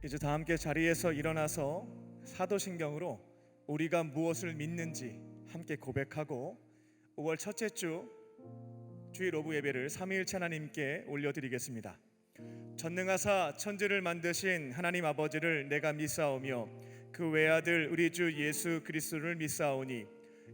이제 다 함께 자리에서 일어나서 사도신경으로 우리가 무엇을 믿는지 함께 고백하고 5월 첫째 주 주일 오후 예배를 삼위일체 하나님께 올려드리겠습니다. 전능하사 천지를 만드신 하나님 아버지를 내가 믿사오며 그 외아들 우리 주 예수 그리스도를 믿사오니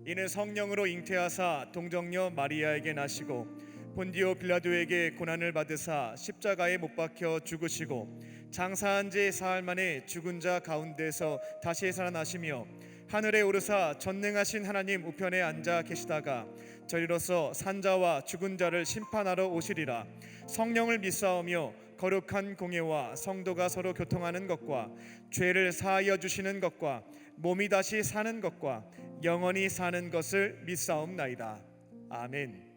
이는 성령으로 잉태하사 동정녀 마리아에게 나시고 본디오 빌라도에게 고난을 받으사 십자가에 못 박혀 죽으시고 장사한 지 사흘 만에 죽은 자 가운데서 다시 살아나시며 하늘에 오르사 전능하신 하나님 우편에 앉아 계시다가 저리로서 산자와 죽은 자를 심판하러 오시리라. 성령을 믿사오며 거룩한 공예와 성도가 서로 교통하는 것과 죄를 사하여 주시는 것과 몸이 다시 사는 것과 영원히 사는 것을 믿사옵나이다. 아멘.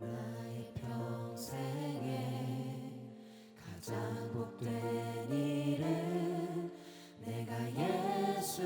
나의 평생에 가장 복된 일은 내가 예수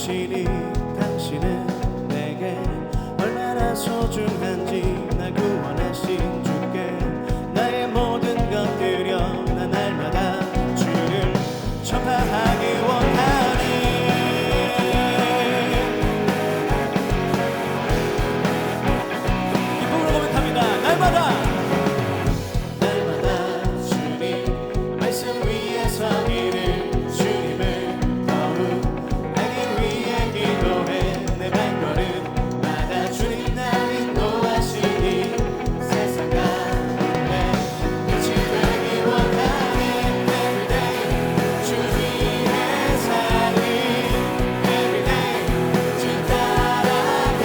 아시니 당신은 내게 얼마나 소중한지 날 구원하신 주께 나의 모든 것 드려 난 날마다 주를 전파하기 원하니 기쁨으로 고백합니다. 날마다 주님 말씀 위에 서기를 주님을 더욱 알기 위해 기도해 내 발걸음마다 주님 날 인도하시니 세상 가운데 빛이 되기 원하네. Everyday 주 위에 살리 Everyday 주 따라가리라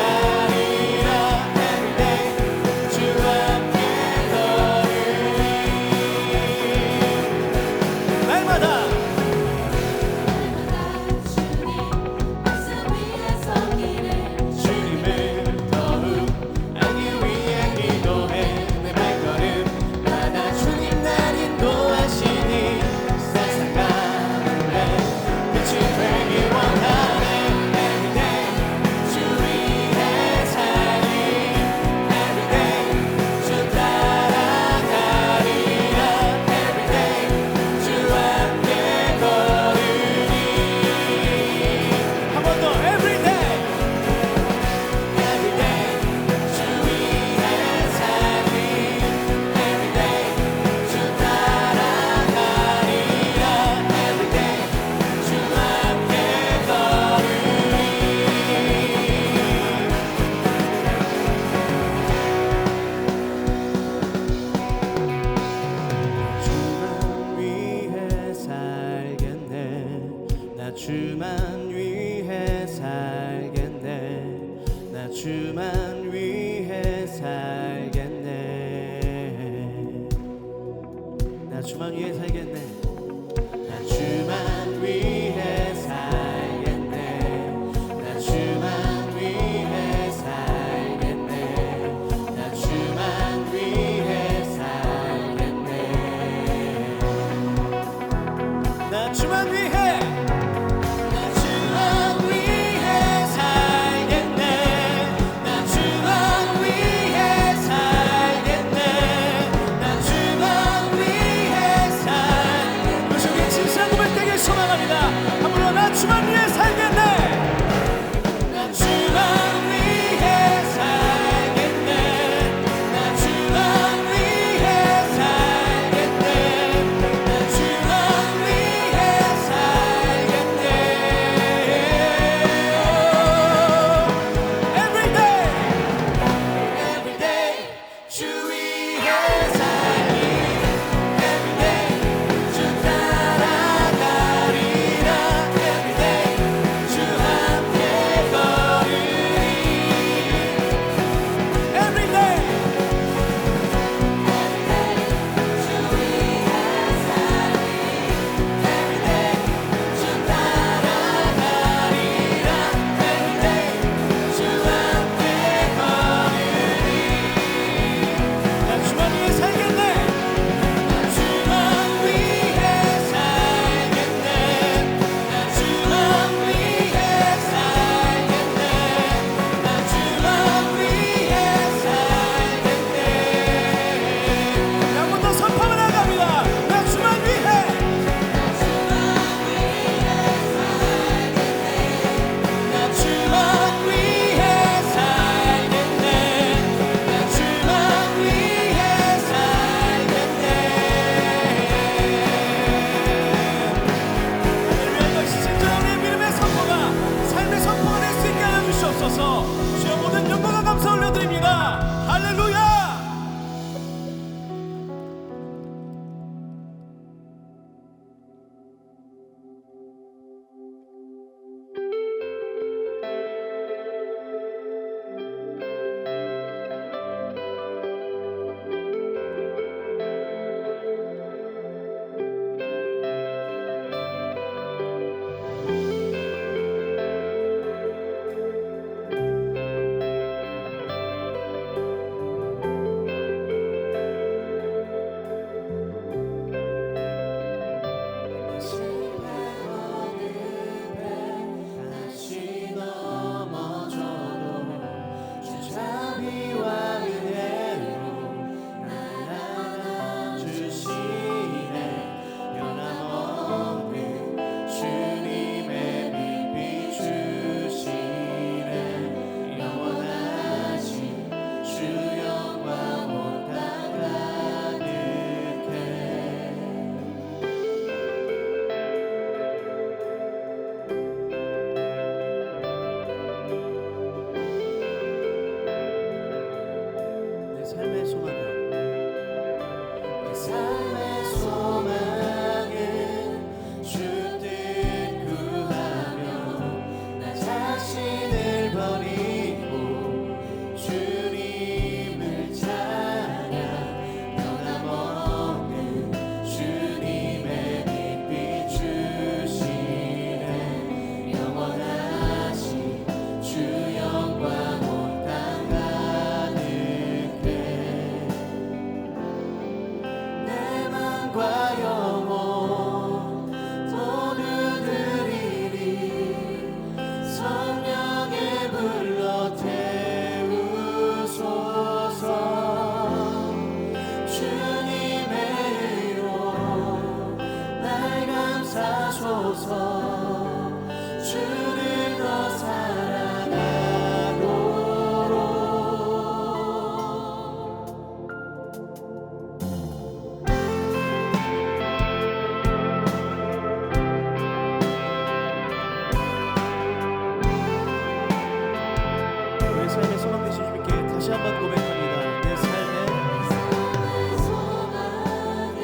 Everyday 주 함께 날마다 주님을 더욱 알기 위해 기도해 내 발걸음마다 주님 날 인도하시니 세상 가운데 빛이 되기 원하네. Everyday 주 위에 살리 Everyday 주 따라가리라 Everyday 주 함께 걸으리. 한 번 더 Everyday 주 위에 살리 Everyday 주 따라가리라 Everyday 주 함께 걸으리. 주만 위해 살겠네. 나 주만 위해 살겠네. 나 주만 위해 살겠네. 나 주만 위해 살겠네. 나 주만 위해 살겠네. 나 주만 위해 살겠네. 나 주만 위해 주여 모든 영광과 감사 올려드립니다. 할렐루야. 주옵소서. 주를 더 사랑하도록. 우리 삶의 소망 되신 주님께 다시 한번 고백합니다. 내 삶의 소망은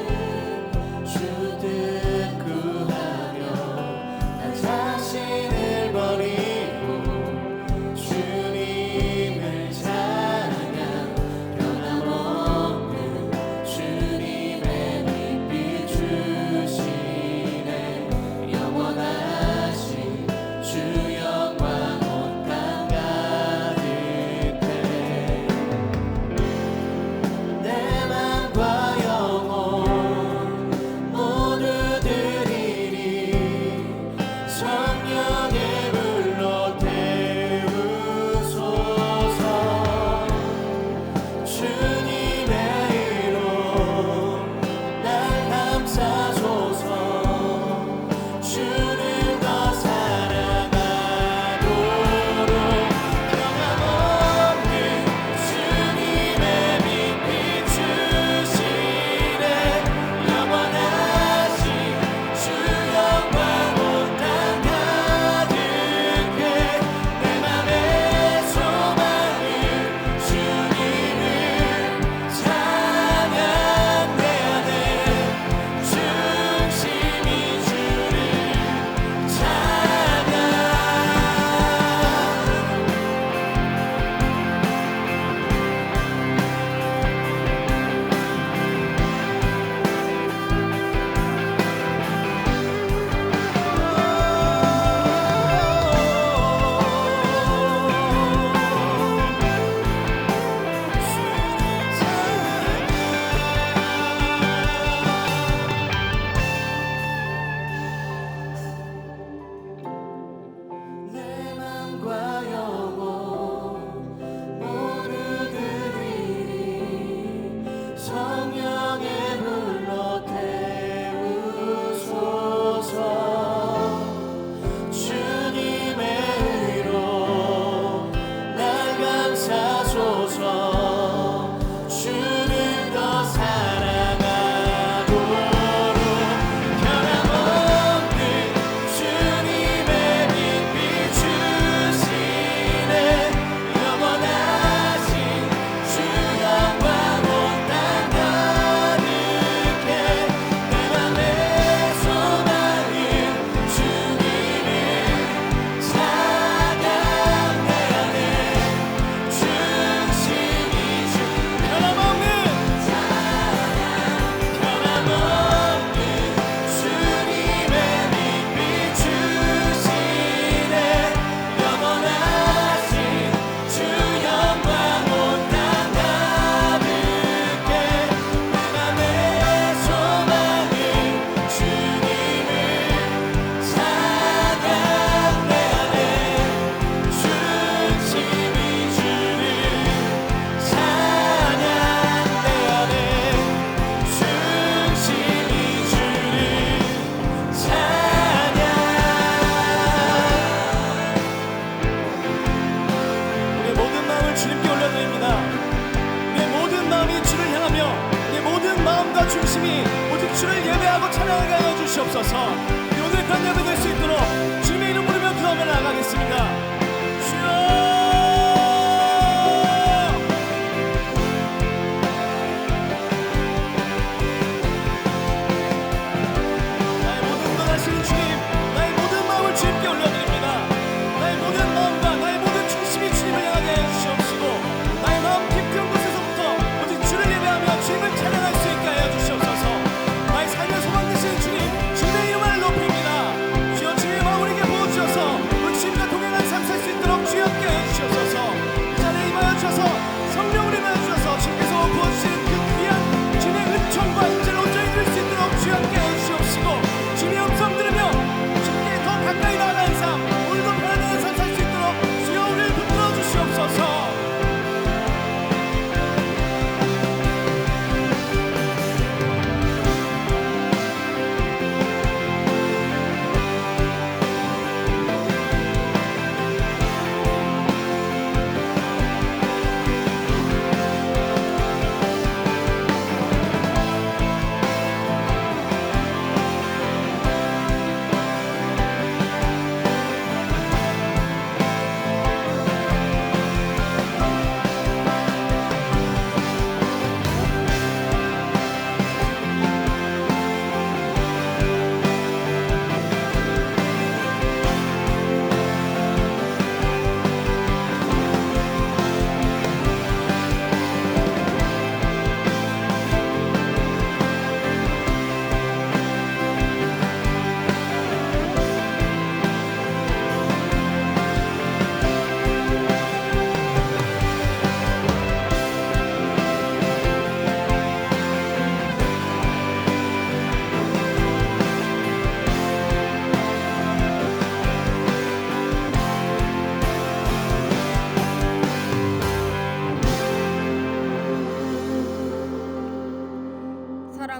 주를 구하며 나 자신을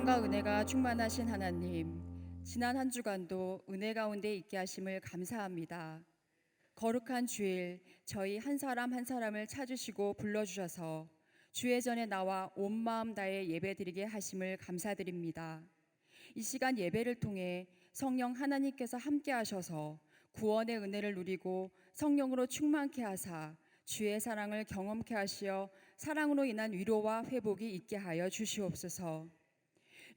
사랑과 은혜가 충만하신 하나님, 지난 한 주간도 은혜 가운데 있게 하심을 감사합니다. 거룩한 주일, 저희 한 사람 한 사람을 찾으시고 불러주셔서 주의 전에 나와 온 마음 다해 예배드리게 하심을 감사드립니다. 이 시간 예배를 통해 성령 하나님께서 함께 하셔서 구원의 은혜를 누리고 성령으로 충만케 하사 주의 사랑을 경험케 하시어 사랑으로 인한 위로와 회복이 있게 하여 주시옵소서.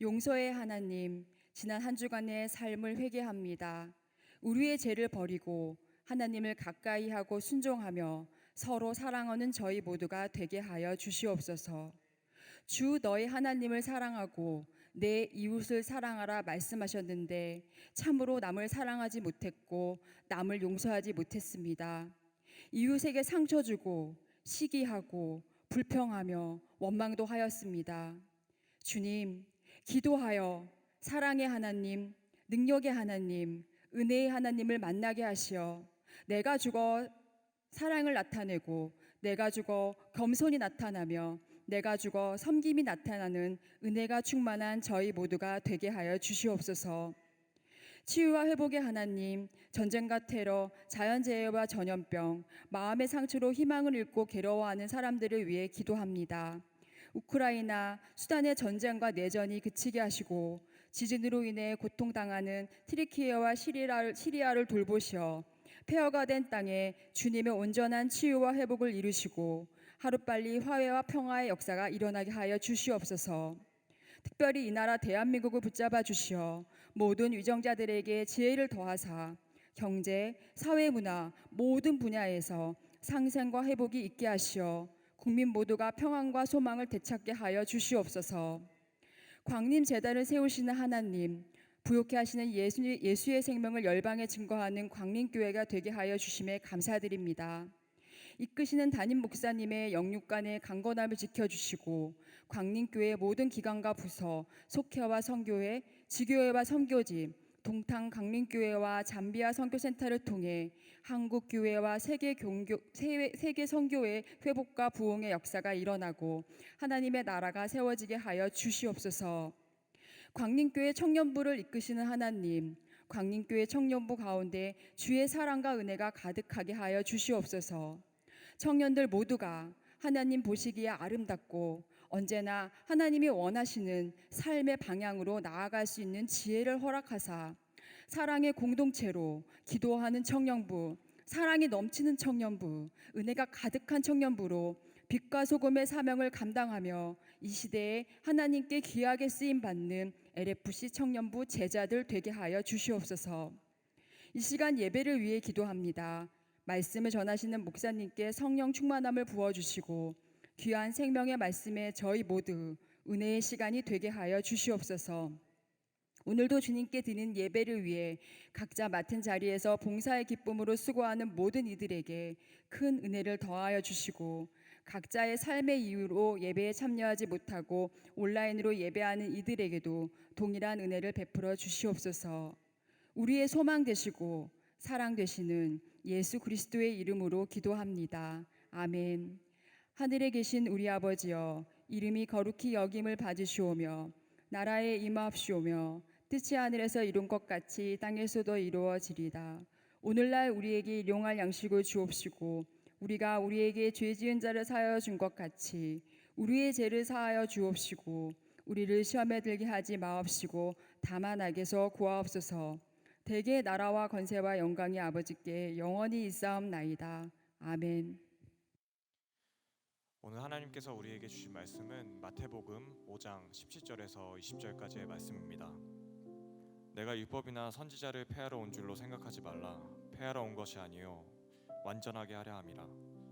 용서의 하나님, 지난 한 주간의 삶을 회개합니다. 우리의 죄를 버리고 하나님을 가까이 하고 순종하며 서로 사랑하는 저희 모두가 되게 하여 주시옵소서. 주 너희 하나님을 사랑하고 내 이웃을 사랑하라 말씀하셨는데 참으로 남을 사랑하지 못했고 남을 용서하지 못했습니다. 이웃에게 상처 주고 시기하고 불평하며 원망도 하였습니다. 주님, 기도하여 사랑의 하나님, 능력의 하나님, 은혜의 하나님을 만나게 하시어 내가 죽어 사랑을 나타내고 내가 죽어 겸손이 나타나며 내가 죽어 섬김이 나타나는 은혜가 충만한 저희 모두가 되게 하여 주시옵소서. 치유와 회복의 하나님, 전쟁과 테러, 자연재해와 전염병, 마음의 상처로 희망을 잃고 괴로워하는 사람들을 위해 기도합니다. 우크라이나, 수단의 전쟁과 내전이 그치게 하시고 지진으로 인해 고통당하는 트리키예와 시리아를 돌보시어 폐허가 된 땅에 주님의 온전한 치유와 회복을 이루시고 하루빨리 화해와 평화의 역사가 일어나게 하여 주시옵소서. 특별히 이 나라 대한민국을 붙잡아 주시어 모든 위정자들에게 지혜를 더하사 경제, 사회, 문화 모든 분야에서 상생과 회복이 있게 하시어 국민 모두가 평안과 소망을 되찾게 하여 주시옵소서. 광림 제단을 세우시는 하나님, 부욕케 하시는 예수의 생명을 열방에 증거하는 광림교회가 되게 하여 주심에 감사드립니다. 이끄시는 담임 목사님의 영육간의 강건함을 지켜주시고 광림교회 모든 기관과 부서, 속회와 선교회, 지교회와 선교지, 동탕 강림교회와 잠비아 선교센터를 통해 한국교회와 세계 선교회 회복과 부흥의 역사가 일어나고 하나님의 나라가 세워지게 하여 주시옵소서. 광림교회 청년부를 이끄시는 하나님, 광림교회 청년부 가운데 주의 사랑과 은혜가 가득하게 하여 주시옵소서. 청년들 모두가 하나님 보시기에 아름답고 언제나 하나님이 원하시는 삶의 방향으로 나아갈 수 있는 지혜를 허락하사 사랑의 공동체로 기도하는 청년부, 사랑이 넘치는 청년부, 은혜가 가득한 청년부로 빛과 소금의 사명을 감당하며 이 시대에 하나님께 귀하게 쓰임받는 LFC 청년부 제자들 되게 하여 주시옵소서. 이 시간 예배를 위해 기도합니다. 말씀을 전하시는 목사님께 성령 충만함을 부어주시고 귀한 생명의 말씀에 저희 모두 은혜의 시간이 되게 하여 주시옵소서. 오늘도 주님께 드리는 예배를 위해 각자 맡은 자리에서 봉사의 기쁨으로 수고하는 모든 이들에게 큰 은혜를 더하여 주시고 각자의 삶의 이유로 예배에 참여하지 못하고 온라인으로 예배하는 이들에게도 동일한 은혜를 베풀어 주시옵소서. 우리의 소망 되시고 사랑 되시는 예수 그리스도의 이름으로 기도합니다. 아멘. 하늘에 계신 우리 아버지여, 이름이 거룩히 여김을 받으시오며 나라에 임하옵시오며 뜻이 하늘에서 이룬 것 같이 땅에서도 이루어지리다. 오늘날 우리에게 일용할 양식을 주옵시고 우리가 우리에게 죄 지은 자를 사하여 준 것 같이 우리의 죄를 사하여 주옵시고 우리를 시험에 들게 하지 마옵시고 다만 악에서 구하옵소서. 대개 나라와 권세와 영광이 아버지께 영원히 있사옵나이다. 아멘. 오늘 하나님께서 우리에게 주신 말씀은 마태복음 5장 17절에서 20절까지의 말씀입니다. 내가 율법이나 선지자를 폐하러 온 줄로 생각하지 말라. 폐하러 온 것이 아니요 완전하게 하려 함이라.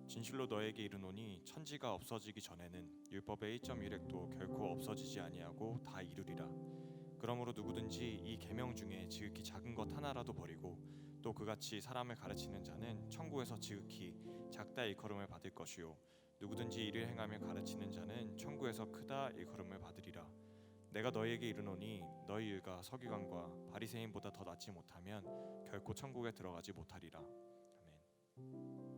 진실로 너에게 이르노니 천지가 없어지기 전에는 율법의 1.1획도 결코 없어지지 아니하고 다 이루리라. 그러므로 누구든지 이 계명 중에 지극히 작은 것 하나라도 버리고 또 그같이 사람을 가르치는 자는 천국에서 지극히 작다 일컬음을 받을 것이요 누구든지 이를 행하며 가르치는 자는 천국에서 크다 일컬음을 받으리라. 내가 너희에게 이르노니 너희 일가 서기관과 바리새인보다 더 낫지 못하면 결코 천국에 들어가지 못하리라. 아멘.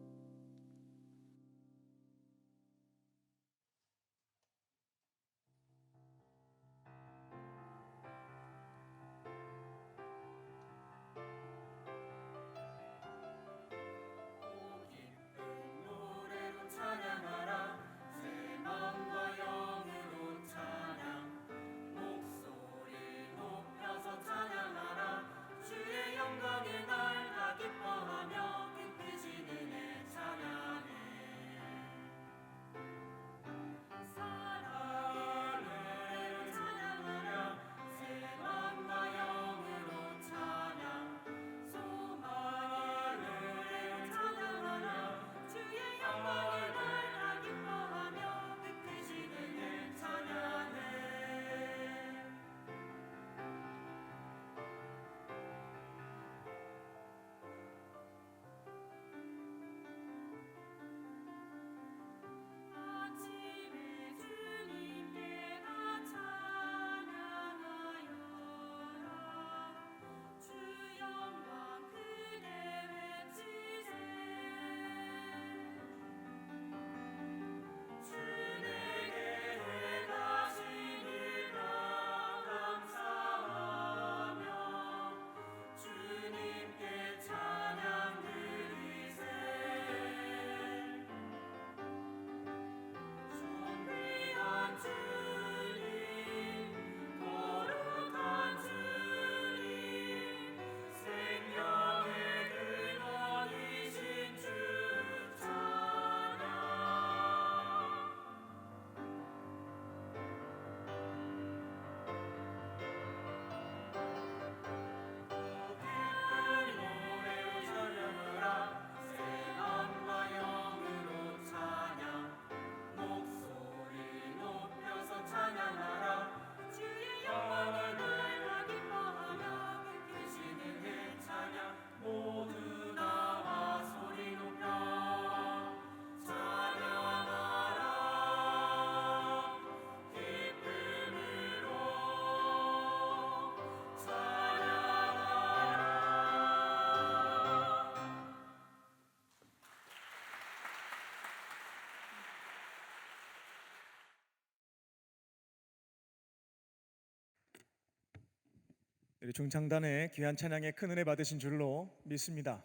우리 중창단의 귀한 찬양에 큰 은혜 받으신 줄로 믿습니다.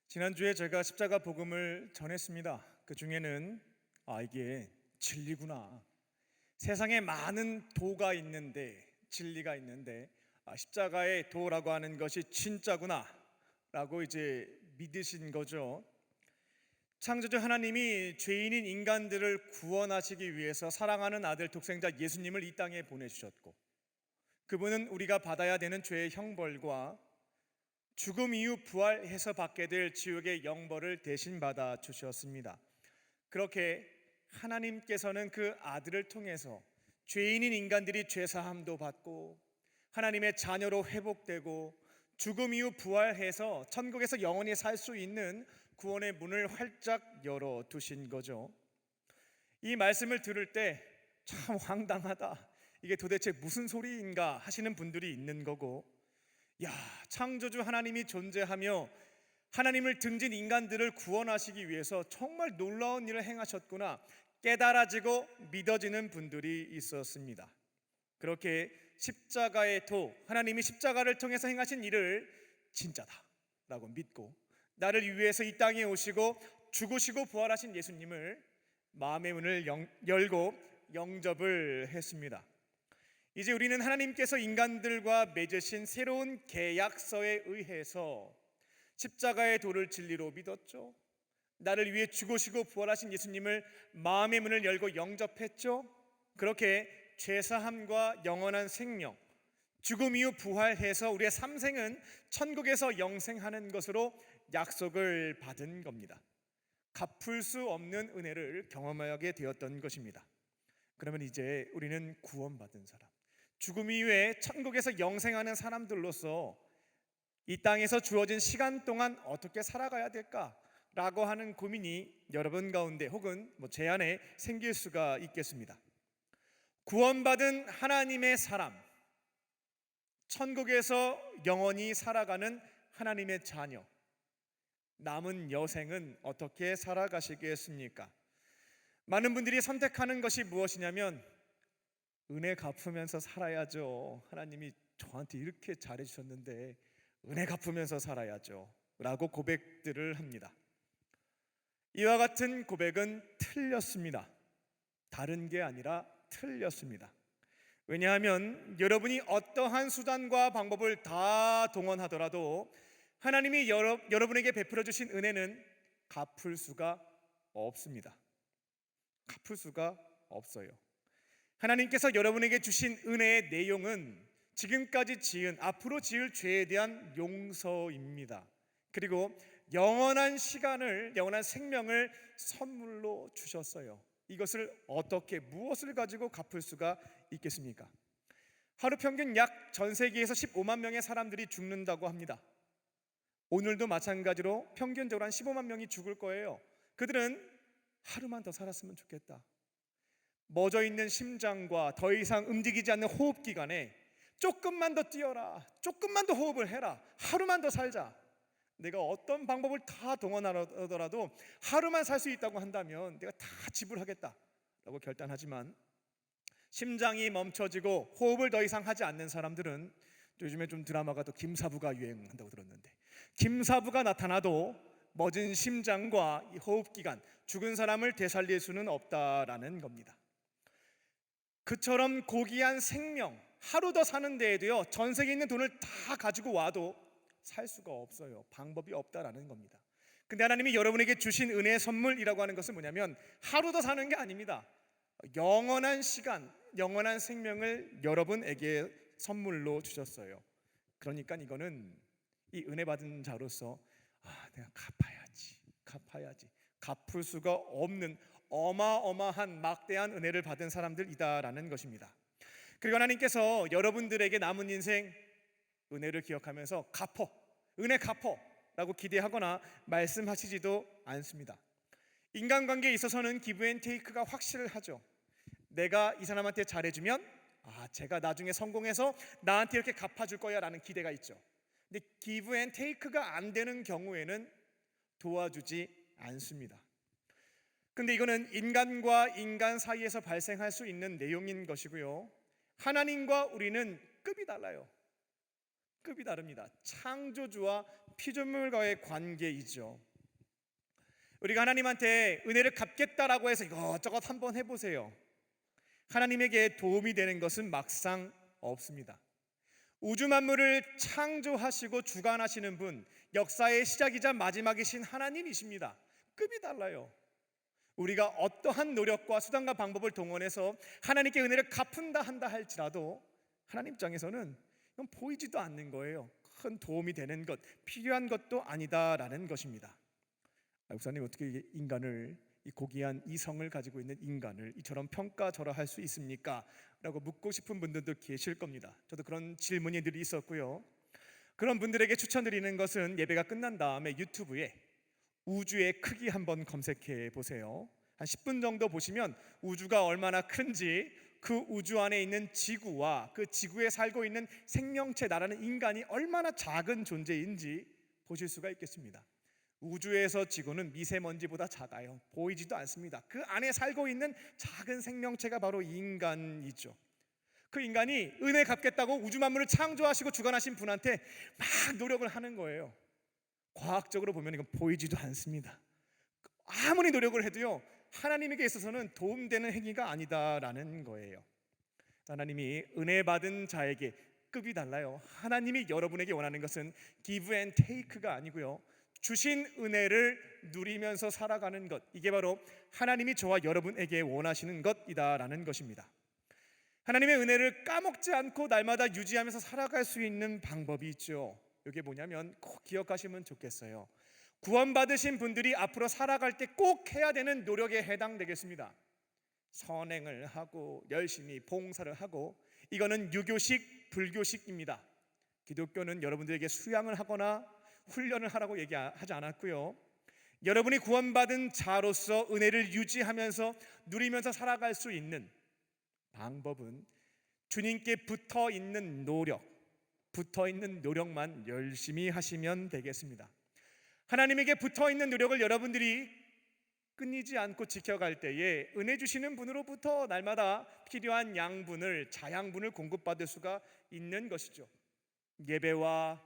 지난주에 제가 십자가 복음을 전했습니다. 그 중에는 이게 진리구나. 세상에 많은 도가 있는데, 진리가 있는데 십자가의 도라고 하는 것이 진짜구나 라고 이제 믿으신 거죠. 창조주 하나님이 죄인인 인간들을 구원하시기 위해서 사랑하는 아들 독생자 예수님을 이 땅에 보내주셨고, 그분은 우리가 받아야 되는 죄의 형벌과 죽음 이후 부활해서 받게 될 지옥의 영벌을 대신 받아 주셨습니다. 그렇게 하나님께서는 그 아들을 통해서 죄인인 인간들이 죄사함도 받고 하나님의 자녀로 회복되고 죽음 이후 부활해서 천국에서 영원히 살 수 있는 구원의 문을 활짝 열어두신 거죠. 이 말씀을 들을 때 참 황당하다, 이게 도대체 무슨 소리인가 하시는 분들이 있는 거고, 창조주 하나님이 존재하며 하나님을 등진 인간들을 구원하시기 위해서 정말 놀라운 일을 행하셨구나 깨달아지고 믿어지는 분들이 있었습니다. 그렇게 십자가의 도, 하나님이 십자가를 통해서 행하신 일을 진짜다라고 믿고 나를 위해서 이 땅에 오시고 죽으시고 부활하신 예수님을 마음의 문을 열고 영접을 했습니다. 이제 우리는 하나님께서 인간들과 맺으신 새로운 계약서에 의해서 십자가의 도를 진리로 믿었죠. 나를 위해 죽으시고 부활하신 예수님을 마음의 문을 열고 영접했죠. 그렇게 죄사함과 영원한 생명, 죽음 이후 부활해서 우리의 삼생은 천국에서 영생하는 것으로 약속을 받은 겁니다. 갚을 수 없는 은혜를 경험하게 되었던 것입니다. 그러면 이제 우리는 구원받은 사람, 죽음 이후에 천국에서 영생하는 사람들로서 이 땅에서 주어진 시간 동안 어떻게 살아가야 될까라고 하는 고민이 여러분 가운데 혹은 제 안에 생길 수가 있겠습니다. 구원받은 하나님의 사람, 천국에서 영원히 살아가는 하나님의 자녀, 남은 여생은 어떻게 살아가시겠습니까? 많은 분들이 선택하는 것이 무엇이냐면 은혜 갚으면서 살아야죠. 하나님이 저한테 이렇게 잘해주셨는데 은혜 갚으면서 살아야죠 라고 고백들을 합니다. 이와 같은 고백은 틀렸습니다. 다른 게 아니라 틀렸습니다. 왜냐하면 여러분이 어떠한 수단과 방법을 다 동원하더라도 하나님이 여러분에게 베풀어 주신 은혜는 갚을 수가 없습니다. 갚을 수가 없어요. 하나님께서 여러분에게 주신 은혜의 내용은 지금까지 지은, 앞으로 지을 죄에 대한 용서입니다. 그리고 영원한 시간을, 영원한 생명을 선물로 주셨어요. 이것을 어떻게, 무엇을 가지고 갚을 수가 있겠습니까? 하루 평균 약 전 세계에서 15만 명의 사람들이 죽는다고 합니다. 오늘도 마찬가지로 평균적으로 한 15만 명이 죽을 거예요. 그들은 하루만 더 살았으면 좋겠다. 멎어 있는 심장과 더 이상 움직이지 않는 호흡기관에 조금만 더 뛰어라, 조금만 더 호흡을 해라, 하루만 더 살자. 내가 어떤 방법을 다 동원하더라도 하루만 살 수 있다고 한다면 내가 다 지불하겠다라고 결단하지만, 심장이 멈춰지고 호흡을 더 이상 하지 않는 사람들은, 요즘에 좀 드라마가 또 김사부가 유행한다고 들었는데, 김사부가 나타나도 멎은 심장과 이 호흡기관, 죽은 사람을 되살릴 수는 없다라는 겁니다. 그처럼 고귀한 생명, 하루 더 사는 데에도요, 전 세계에 있는 돈을 다 가지고 와도 살 수가 없어요. 방법이 없다라는 겁니다. 근데 하나님이 여러분에게 주신 은혜의 선물이라고 하는 것은 뭐냐면 하루 더 사는 게 아닙니다. 영원한 시간, 영원한 생명을 여러분에게 선물로 주셨어요. 그러니까 이거는 이 은혜 받은 자로서 내가 갚아야지 갚을 수가 없는 어마어마한 막대한 은혜를 받은 사람들이다라는 것입니다. 그리고 하나님께서 여러분들에게 남은 인생 은혜를 기억하면서 은혜 갚어 라고 기대하거나 말씀하시지도 않습니다. 인간관계에 있어서는 기브 앤 테이크가 확실하죠. 내가 이 사람한테 잘해주면 제가 나중에 성공해서 나한테 이렇게 갚아줄 거야 라는 기대가 있죠. 근데 기브 앤 테이크가 안 되는 경우에는 도와주지 않습니다. 근데 이거는 인간과 인간 사이에서 발생할 수 있는 내용인 것이고요, 하나님과 우리는 급이 달라요. 급이 다릅니다. 창조주와 피조물과의 관계이죠. 우리가 하나님한테 은혜를 갚겠다라고 해서 이것저것 한번 해보세요. 하나님에게 도움이 되는 것은 막상 없습니다. 우주 만물을 창조하시고 주관하시는 분, 역사의 시작이자 마지막이신 하나님이십니다. 급이 달라요. 우리가 어떠한 노력과 수단과 방법을 동원해서 하나님께 은혜를 갚은다 한다 할지라도 하나님 입장에서는 이건 보이지도 않는 거예요. 큰 도움이 되는 것, 필요한 것도 아니다라는 것입니다. 목사님, 어떻게 인간을, 이 고귀한 이성을 가지고 있는 인간을 이처럼 평가절하할 수 있습니까? 라고 묻고 싶은 분들도 계실 겁니다. 저도 그런 질문이 늘 있었고요. 그런 분들에게 추천드리는 것은 예배가 끝난 다음에 유튜브에 우주의 크기 한번 검색해 보세요. 한 10분 정도 보시면 우주가 얼마나 큰지, 그 우주 안에 있는 지구와 그 지구에 살고 있는 생명체, 나라는 인간이 얼마나 작은 존재인지 보실 수가 있겠습니다. 우주에서 지구는 미세먼지보다 작아요. 보이지도 않습니다. 그 안에 살고 있는 작은 생명체가 바로 인간이죠. 그 인간이 은혜 갚겠다고 우주 만물을 창조하시고 주관하신 분한테 막 노력을 하는 거예요. 과학적으로 보면 이건 보이지도 않습니다. 아무리 노력을 해도요, 하나님에게 있어서는 도움되는 행위가 아니다라는 거예요. 하나님이 은혜 받은 자에게 급이 달라요. 하나님이 여러분에게 원하는 것은 give and take가 아니고요, 주신 은혜를 누리면서 살아가는 것, 이게 바로 하나님이 저와 여러분에게 원하시는 것이다라는 것입니다. 하나님의 은혜를 까먹지 않고 날마다 유지하면서 살아갈 수 있는 방법이 있죠. 이게 뭐냐면 꼭 기억하시면 좋겠어요. 구원받으신 분들이 앞으로 살아갈 때 꼭 해야 되는 노력에 해당되겠습니다. 선행을 하고 열심히 봉사를 하고, 이거는 유교식, 불교식입니다. 기독교는 여러분들에게 수양을 하거나 훈련을 하라고 얘기하지 않았고요. 여러분이 구원받은 자로서 은혜를 유지하면서 누리면서 살아갈 수 있는 방법은 주님께 붙어있는 노력만 열심히 하시면 되겠습니다. 하나님에게 붙어있는 노력을 여러분들이 끊이지 않고 지켜갈 때에 은혜 주시는 분으로부터 날마다 필요한 양분을, 자양분을 공급받을 수가 있는 것이죠. 예배와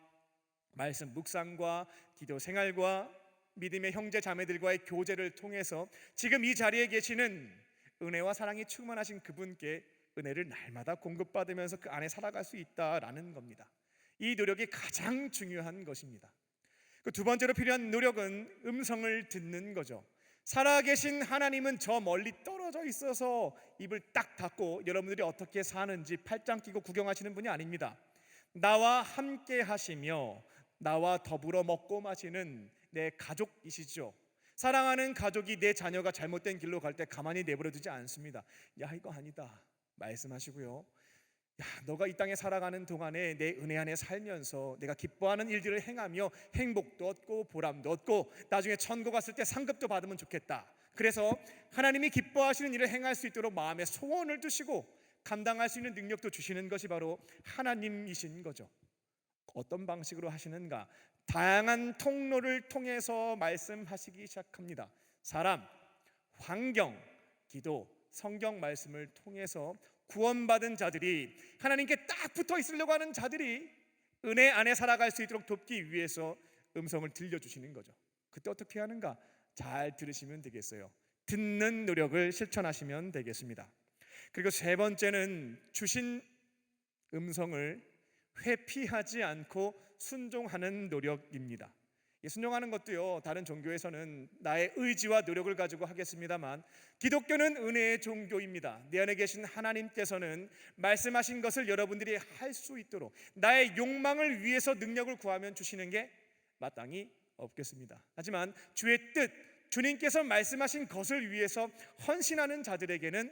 말씀 묵상과 기도 생활과 믿음의 형제 자매들과의 교제를 통해서 지금 이 자리에 계시는 은혜와 사랑이 충만하신 그분께 은혜를 날마다 공급받으면서 그 안에 살아갈 수 있다라는 겁니다. 이 노력이 가장 중요한 것입니다. 그 두 번째로 필요한 노력은 음성을 듣는 거죠. 살아계신 하나님은 저 멀리 떨어져 있어서 입을 딱 닫고 여러분들이 어떻게 사는지 팔짱 끼고 구경하시는 분이 아닙니다. 나와 함께 하시며 나와 더불어 먹고 마시는 내 가족이시죠. 사랑하는 가족이 내 자녀가 잘못된 길로 갈 때 가만히 내버려 두지 않습니다. 야, 이거 아니다 말씀하시고요, 야, 너가 이 땅에 살아가는 동안에 내 은혜 안에 살면서 내가 기뻐하는 일들을 행하며 행복도 얻고 보람도 얻고 나중에 천국 갔을 때 상급도 받으면 좋겠다. 그래서 하나님이 기뻐하시는 일을 행할 수 있도록 마음에 소원을 두시고 감당할 수 있는 능력도 주시는 것이 바로 하나님이신 거죠. 어떤 방식으로 하시는가? 다양한 통로를 통해서 말씀하시기 시작합니다. 사람, 환경, 기도, 성경 말씀을 통해서 구원받은 자들이, 하나님께 딱 붙어 있으려고 하는 자들이 은혜 안에 살아갈 수 있도록 돕기 위해서 음성을 들려주시는 거죠. 그때 어떻게 하는가? 잘 들으시면 되겠어요. 듣는 노력을 실천하시면 되겠습니다. 그리고 세 번째는 주신 음성을 회피하지 않고 순종하는 노력입니다. 순종하는 것도요, 다른 종교에서는 나의 의지와 노력을 가지고 하겠습니다만 기독교는 은혜의 종교입니다. 내 안에 계신 하나님께서는 말씀하신 것을 여러분들이 할 수 있도록 나의 욕망을 위해서 능력을 구하면 주시는 게 마땅히 없겠습니다. 하지만 주의 뜻, 주님께서 말씀하신 것을 위해서 헌신하는 자들에게는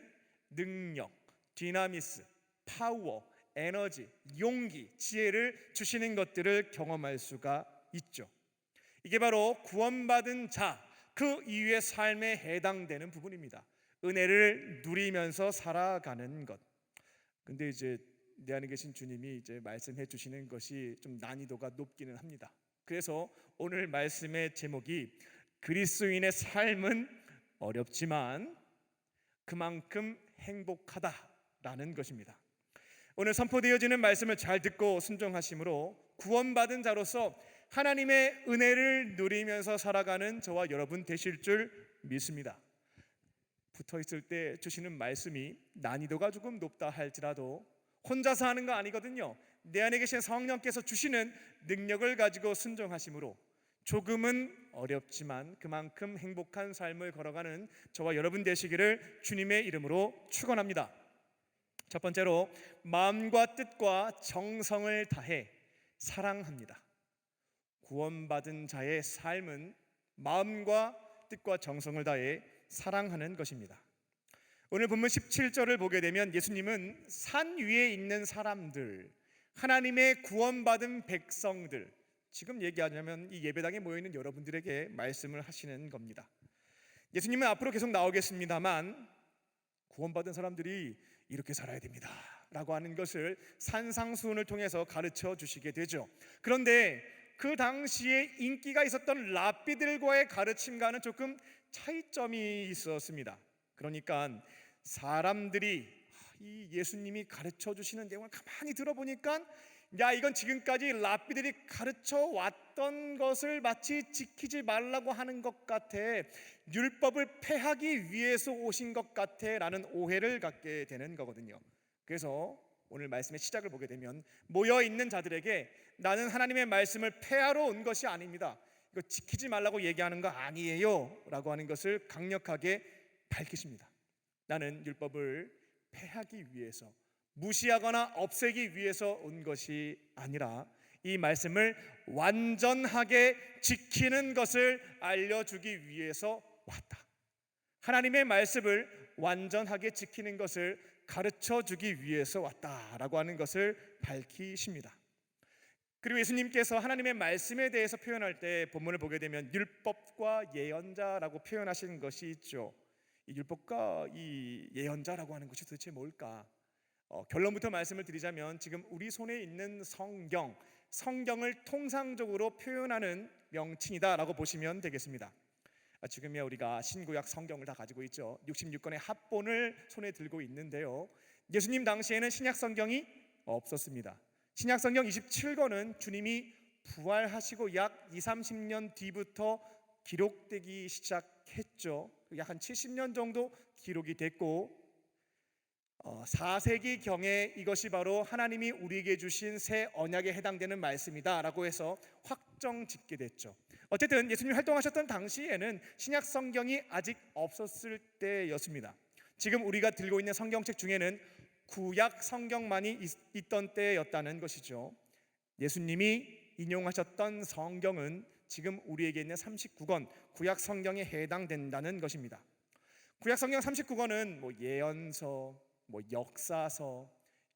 능력, 디나미스, 파워, 에너지, 용기, 지혜를 주시는 것들을 경험할 수가 있죠. 이게 바로 구원받은 자, 그 이후의 삶에 해당되는 부분입니다. 은혜를 누리면서 살아가는 것. 근데 이제 내 안에 계신 주님이 이제 말씀해 주시는 것이 좀 난이도가 높기는 합니다. 그래서 오늘 말씀의 제목이 그리스도인의 삶은 어렵지만 그만큼 행복하다라는 것입니다. 오늘 선포되어지는 말씀을 잘 듣고 순종하심으로 구원받은 자로서 하나님의 은혜를 누리면서 살아가는 저와 여러분 되실 줄 믿습니다. 붙어있을 때 주시는 말씀이 난이도가 조금 높다 할지라도 혼자서 하는 거 아니거든요. 내 안에 계신 성령께서 주시는 능력을 가지고 순종하심으로 조금은 어렵지만 그만큼 행복한 삶을 걸어가는 저와 여러분 되시기를 주님의 이름으로 축원합니다. 첫 번째로 마음과 뜻과 정성을 다해 사랑합니다. 구원받은 자의 삶은 마음과 뜻과 정성을 다해 사랑하는 것입니다. 오늘 본문 17절을 보게 되면 예수님은 산 위에 있는 사람들, 하나님의 구원받은 백성들, 지금 얘기하자면 이 예배당에 모여있는 여러분들에게 말씀을 하시는 겁니다. 예수님은 앞으로 계속 나오겠습니다만 구원받은 사람들이 이렇게 살아야 됩니다 라고 하는 것을 산상수훈을 통해서 가르쳐 주시게 되죠. 그런데 그 당시에 인기가 있었던 랍비들과의 가르침과는 조금 차이점이 있었습니다. 그러니까 사람들이 이 예수님이 가르쳐 주시는 내용을 가만히 들어보니까 야, 이건 지금까지 랍비들이 가르쳐 왔던 것을 마치 지키지 말라고 하는 것 같아, 율법을 폐하기 위해서 오신 것 같아 라는 오해를 갖게 되는 거거든요. 그래서 오늘 말씀의 시작을 보게 되면 모여있는 자들에게 나는 하나님의 말씀을 폐하러 온 것이 아닙니다, 이거 지키지 말라고 얘기하는 거 아니에요 라고 하는 것을 강력하게 밝히십니다. 나는 율법을 폐하기 위해서, 무시하거나 없애기 위해서 온 것이 아니라 이 말씀을 완전하게 지키는 것을 알려주기 위해서 왔다. 하나님의 말씀을 완전하게 지키는 것을 가르쳐주기 위해서 왔다라고 하는 것을 밝히십니다. 그리고 예수님께서 하나님의 말씀에 대해서 표현할 때 본문을 보게 되면 율법과 예언자라고 표현하시는 것이 있죠. 이 율법과 이 예언자라고 하는 것이 도대체 뭘까? 결론부터 말씀을 드리자면 지금 우리 손에 있는 성경을 통상적으로 표현하는 명칭이다라고 보시면 되겠습니다. 지금이야 우리가 신구약 성경을 다 가지고 있죠. 66권의 합본을 손에 들고 있는데요, 예수님 당시에는 신약 성경이 없었습니다. 신약 성경 27권은 주님이 부활하시고 약 20-30년 뒤부터 기록되기 시작했죠. 약 한 70년 정도 기록이 됐고 4세기 경에 이것이 바로 하나님이 우리에게 주신 새 언약에 해당되는 말씀이다 라고 해서 확정 짓게 됐죠. 어쨌든 예수님 활동하셨던 당시에는 신약 성경이 아직 없었을 때였습니다. 지금 우리가 들고 있는 성경책 중에는 구약 성경만이 있던 때였다는 것이죠. 예수님이 인용하셨던 성경은 지금 우리에게 있는 39권 구약 성경에 해당된다는 것입니다. 구약 성경 39권은 예언서, 역사서,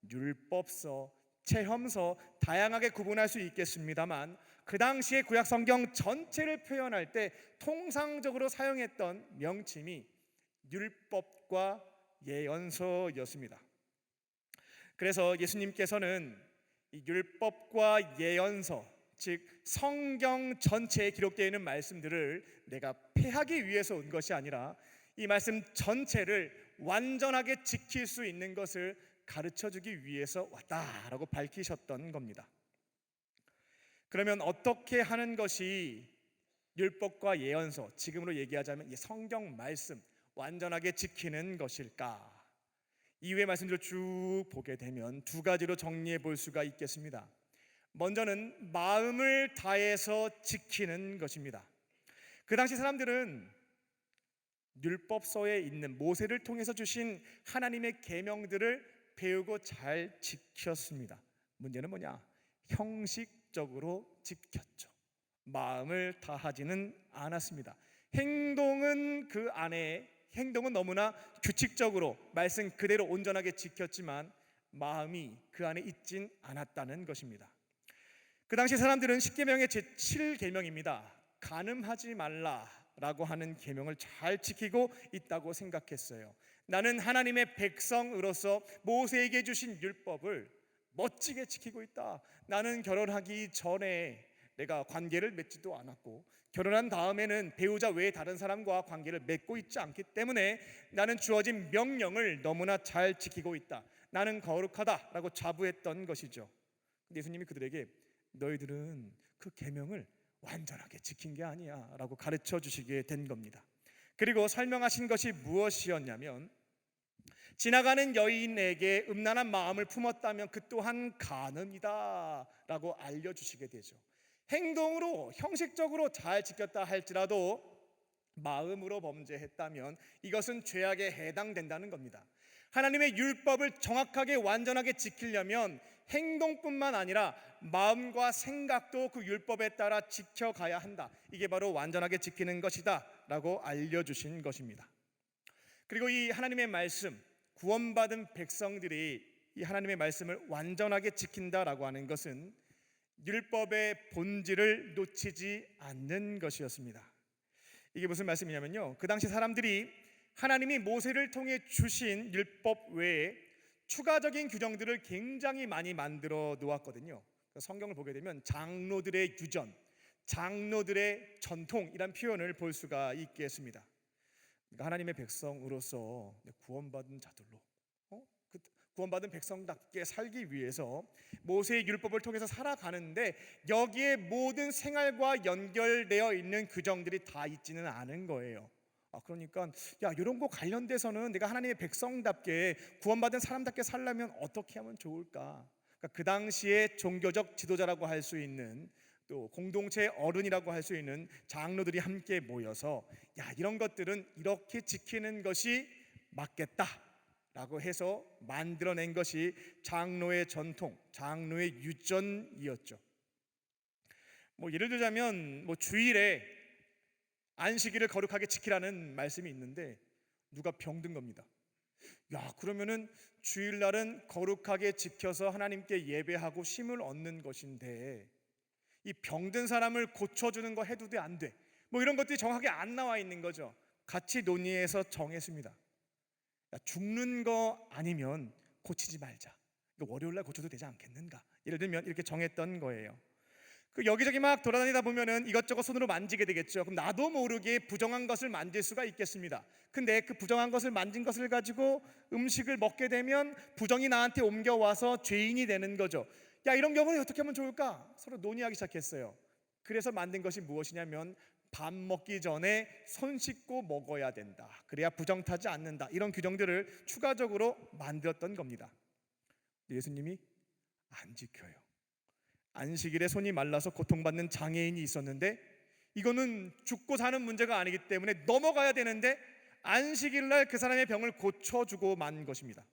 율법서, 체험서 다양하게 구분할 수 있겠습니다만 그 당시에 구약 성경 전체를 표현할 때 통상적으로 사용했던 명칭이 율법과 예언서였습니다. 그래서 예수님께서는 이 율법과 예언서, 즉 성경 전체에 기록되어 있는 말씀들을 내가 폐하기 위해서 온 것이 아니라 이 말씀 전체를 완전하게 지킬 수 있는 것을 가르쳐주기 위해서 왔다라고 밝히셨던 겁니다. 그러면 어떻게 하는 것이 율법과 예언서, 지금으로 얘기하자면 이 성경 말씀 완전하게 지키는 것일까? 이후의 말씀들을 쭉 보게 되면 두 가지로 정리해 볼 수가 있겠습니다. 먼저는 마음을 다해서 지키는 것입니다. 그 당시 사람들은 율법서에 있는 모세를 통해서 주신 하나님의 계명들을 배우고 잘 지켰습니다. 문제는 뭐냐? 형식적으로 지켰죠. 마음을 다하지는 않았습니다. 행동은 행동은 너무나 규칙적으로 말씀 그대로 온전하게 지켰지만 마음이 그 안에 있진 않았다는 것입니다. 그 당시 사람들은 10계명의 제7계명입니다. 간음하지 말라라고 하는 계명을 잘 지키고 있다고 생각했어요. 나는 하나님의 백성으로서 모세에게 주신 율법을 멋지게 지키고 있다. 나는 결혼하기 전에 내가 관계를 맺지도 않았고 결혼한 다음에는 배우자 외에 다른 사람과 관계를 맺고 있지 않기 때문에 나는 주어진 명령을 너무나 잘 지키고 있다. 나는 거룩하다라고 자부했던 것이죠. 근데 예수님이 그들에게 너희들은 그 계명을 완전하게 지킨 게 아니야라고 가르쳐 주시게 된 겁니다. 그리고 설명하신 것이 무엇이었냐면 지나가는 여인에게 음란한 마음을 품었다면 그 또한 간음이다라고 알려주시게 되죠. 행동으로 형식적으로 잘 지켰다 할지라도 마음으로 범죄했다면 이것은 죄악에 해당된다는 겁니다. 하나님의 율법을 정확하게 완전하게 지키려면 행동뿐만 아니라 마음과 생각도 그 율법에 따라 지켜가야 한다. 이게 바로 완전하게 지키는 것이다 라고 알려주신 것입니다. 그리고 이 하나님의 말씀, 구원받은 백성들이 이 하나님의 말씀을 완전하게 지킨다라고 하는 것은 율법의 본질을 놓치지 않는 것이었습니다. 이게 무슨 말씀이냐면요, 그 당시 사람들이 하나님이 모세를 통해 주신 율법 외에 추가적인 규정들을 굉장히 많이 만들어 놓았거든요. 성경을 보게 되면 장로들의 유전, 장로들의 전통이란 표현을 볼 수가 있겠습니다. 그러니까 하나님의 백성으로서 구원받은 자들로 구원받은 백성답게 살기 위해서 모세의 율법을 통해서 살아가는데 여기에 모든 생활과 연결되어 있는 규정들이 다 있지는 않은 거예요. 그러니까 이런 거 관련돼서는 내가 하나님의 백성답게 구원받은 사람답게 살려면 어떻게 하면 좋을까? 그러니까 그 당시에 종교적 지도자라고 할 수 있는 또 공동체 어른이라고 할 수 있는 장로들이 함께 모여서 이런 것들은 이렇게 지키는 것이 맞겠다라고 해서 만들어낸 것이 장로의 전통, 장로의 유전이었죠. 예를 들자면 주일에 안식일을 거룩하게 지키라는 말씀이 있는데 누가 병든 겁니다. 그러면은 주일날은 거룩하게 지켜서 하나님께 예배하고 쉼을 얻는 것인데 이 병든 사람을 고쳐주는 거 해도 돼 안 돼? 이런 것들이 정확하게 안 나와 있는 거죠. 같이 논의해서 정했습니다. 죽는 거 아니면 고치지 말자. 월요일날 고쳐도 되지 않겠는가? 예를 들면 이렇게 정했던 거예요. 여기저기 막 돌아다니다 보면은 이것저것 손으로 만지게 되겠죠. 그럼 나도 모르게 부정한 것을 만질 수가 있겠습니다. 근데 그 부정한 것을 만진 것을 가지고 음식을 먹게 되면 부정이 나한테 옮겨와서 죄인이 되는 거죠. 이런 경우는 어떻게 하면 좋을까? 서로 논의하기 시작했어요. 그래서 만든 것이 무엇이냐면 밥 먹기 전에 손 씻고 먹어야 된다. 그래야 부정 타지 않는다. 이런 규정들을 추가적으로 만들었던 겁니다. 예수님이 안 지켜요. 안식일에 손이 말라서 고통받는 장애인이 있었는데 이거는 죽고 사는 문제가 아니기 때문에 넘어가야 되는데 안식일날 그 사람의 병을 고쳐주고 만 것입니다.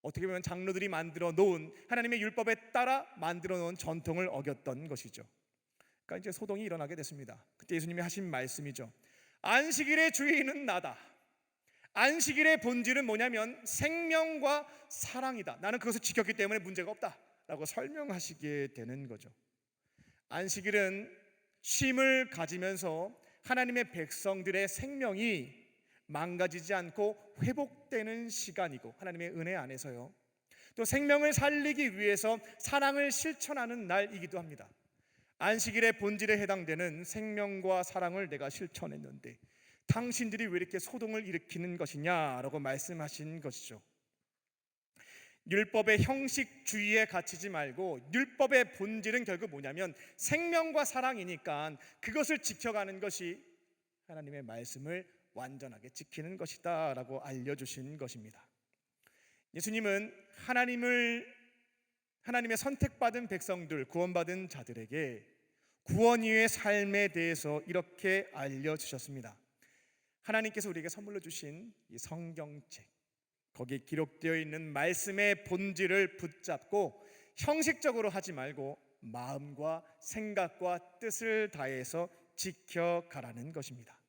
어떻게 보면 장로들이 만들어 놓은 하나님의 율법에 따라 만들어 놓은 전통을 어겼던 것이죠. 그러니까 이제 소동이 일어나게 됐습니다. 그때 예수님이 하신 말씀이죠. 안식일의 주인은 나다. 안식일의 본질은 뭐냐면 생명과 사랑이다. 나는 그것을 지켰기 때문에 문제가 없다 라고 설명하시게 되는 거죠. 안식일은 쉼을 가지면서 하나님의 백성들의 생명이 망가지지 않고 회복되는 시간이고 하나님의 은혜 안에서요, 또 생명을 살리기 위해서 사랑을 실천하는 날이기도 합니다. 안식일의 본질에 해당되는 생명과 사랑을 내가 실천했는데 당신들이 왜 이렇게 소동을 일으키는 것이냐라고 말씀하신 것이죠. 율법의 형식주의에 갇히지 말고 율법의 본질은 결국 뭐냐면 생명과 사랑이니까 그것을 지켜가는 것이 하나님의 말씀을 완전하게 지키는 것이다 라고 알려주신 것입니다. 예수님은 하나님의 선택받은 백성들, 구원받은 자들에게 구원 이후의 삶에 대해서 이렇게 알려주셨습니다. 하나님께서 우리에게 선물로 주신 이 성경책, 거기에 기록되어 있는 말씀의 본질을 붙잡고 형식적으로 하지 말고 마음과 생각과 뜻을 다해서 지켜가라는 것입니다.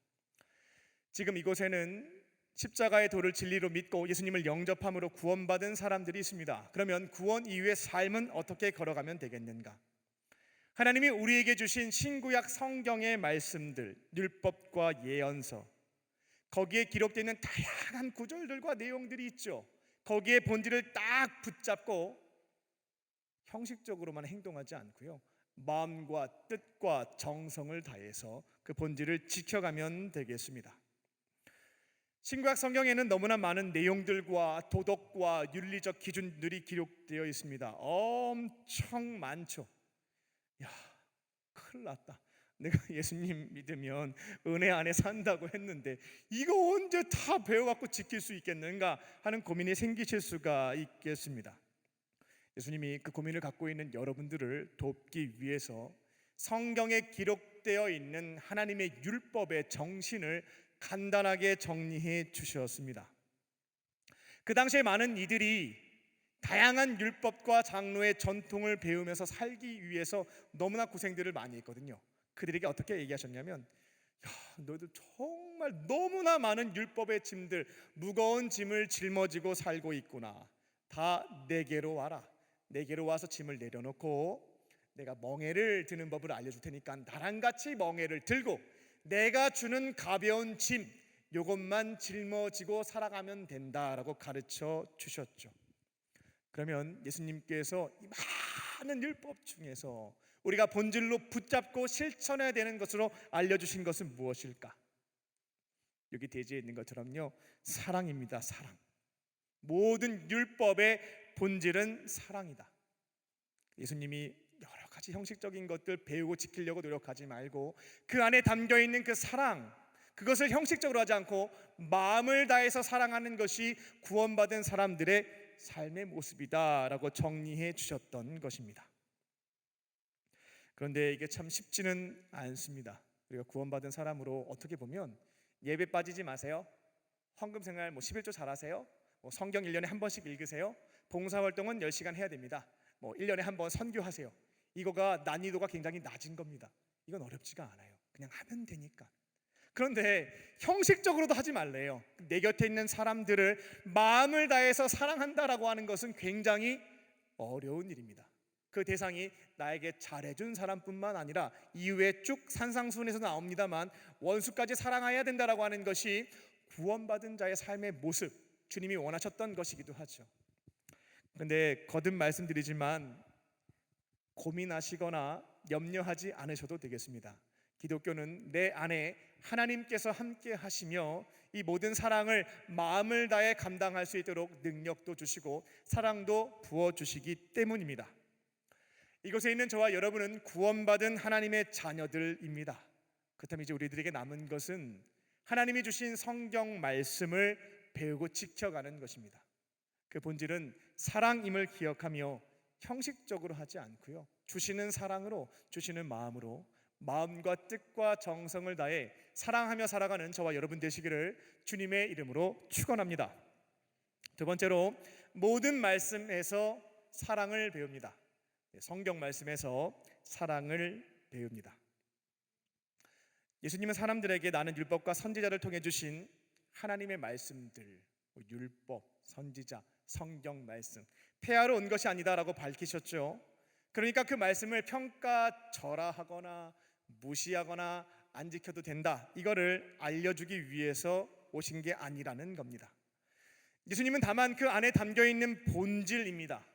지금 이곳에는 십자가의 도를 진리로 믿고 예수님을 영접함으로 구원받은 사람들이 있습니다. 그러면 구원 이후의 삶은 어떻게 걸어가면 되겠는가? 하나님이 우리에게 주신 신구약 성경의 말씀들, 율법과 예언서, 거기에 기록되어 있는 다양한 구절들과 내용들이 있죠. 거기에 본질을 딱 붙잡고 형식적으로만 행동하지 않고요, 마음과 뜻과 정성을 다해서 그 본질을 지켜가면 되겠습니다. 신구약 성경에는 너무나 많은 내용들과 도덕과 윤리적 기준들이 기록되어 있습니다. 엄청 많죠. 야, 큰일 났다. 내가 예수님 믿으면 은혜 안에 산다고 했는데 이거 언제 다 배워갖고 지킬 수 있겠는가 하는 고민이 생기실 수가 있겠습니다. 예수님이 그 고민을 갖고 있는 여러분들을 돕기 위해서 성경에 기록되어 있는 하나님의 율법의 정신을 간단하게 정리해 주셨습니다. 그 당시에 많은 이들이 다양한 율법과 장로의 전통을 배우면서 살기 위해서 너무나 고생들을 많이 했거든요. 그들에게 어떻게 얘기하셨냐면, 야, 너희들 정말 너무나 많은 율법의 짐들, 무거운 짐을 짊어지고 살고 있구나. 다 내게로 와라. 내게로 와서 짐을 내려놓고 내가 멍에를 드는 법을 알려줄 테니까 나랑 같이 멍에를 들고 내가 주는 가벼운 짐 요것만 짊어지고 살아가면 된다라고 가르쳐 주셨죠. 그러면 예수님께서 이 많은 율법 중에서 우리가 본질로 붙잡고 실천해야 되는 것으로 알려주신 것은 무엇일까? 여기 대지에 있는 것처럼요, 사랑입니다. 사랑. 모든 율법의 본질은 사랑이다. 예수님이 여러 가지 형식적인 것들 배우고 지키려고 노력하지 말고 그 안에 담겨 있는 그 사랑, 그것을 형식적으로 하지 않고 마음을 다해서 사랑하는 것이 구원받은 사람들의 삶의 모습이다라고 정리해 주셨던 것입니다. 그런데 이게 참 쉽지는 않습니다. 우리가 구원받은 사람으로 어떻게 보면 예배 빠지지 마세요, 헌금생활 11조 잘하세요, 성경 1년에 한 번씩 읽으세요, 봉사활동은 10시간 해야 됩니다, 1년에 한 번 선교하세요, 이거가 난이도가 굉장히 낮은 겁니다. 이건 어렵지가 않아요. 그냥 하면 되니까. 그런데 형식적으로도 하지 말래요. 내 곁에 있는 사람들을 마음을 다해서 사랑한다라고 하는 것은 굉장히 어려운 일입니다. 그 대상이 나에게 잘해준 사람뿐만 아니라 이후에 쭉 산상수훈에서 나옵니다만 원수까지 사랑해야 된다라고 하는 것이 구원받은 자의 삶의 모습, 주님이 원하셨던 것이기도 하죠. 그런데 거듭 말씀드리지만 고민하시거나 염려하지 않으셔도 되겠습니다. 기독교는 내 안에 하나님께서 함께 하시며 이 모든 사랑을 마음을 다해 감당할 수 있도록 능력도 주시고 사랑도 부어주시기 때문입니다. 이곳에 있는 저와 여러분은 구원받은 하나님의 자녀들입니다. 그렇다면 이제 우리들에게 남은 것은 하나님이 주신 성경 말씀을 배우고 지켜가는 것입니다. 그 본질은 사랑임을 기억하며 형식적으로 하지 않고요, 주시는 사랑으로, 주시는 마음으로 마음과 뜻과 정성을 다해 사랑하며 살아가는 저와 여러분 되시기를 주님의 이름으로 축원합니다. 두 번째로 모든 말씀에서 사랑을 배웁니다. 성경 말씀에서 사랑을 배웁니다. 예수님은 사람들에게 나는 율법과 선지자를 통해 주신 하나님의 말씀들, 율법, 선지자, 성경 말씀, 폐하러 온 것이 아니다라고 밝히셨죠. 그러니까 그 말씀을 평가절하하거나 무시하거나 안 지켜도 된다, 이거를 알려주기 위해서 오신 게 아니라는 겁니다. 예수님은 다만 그 안에 담겨있는 본질입니다.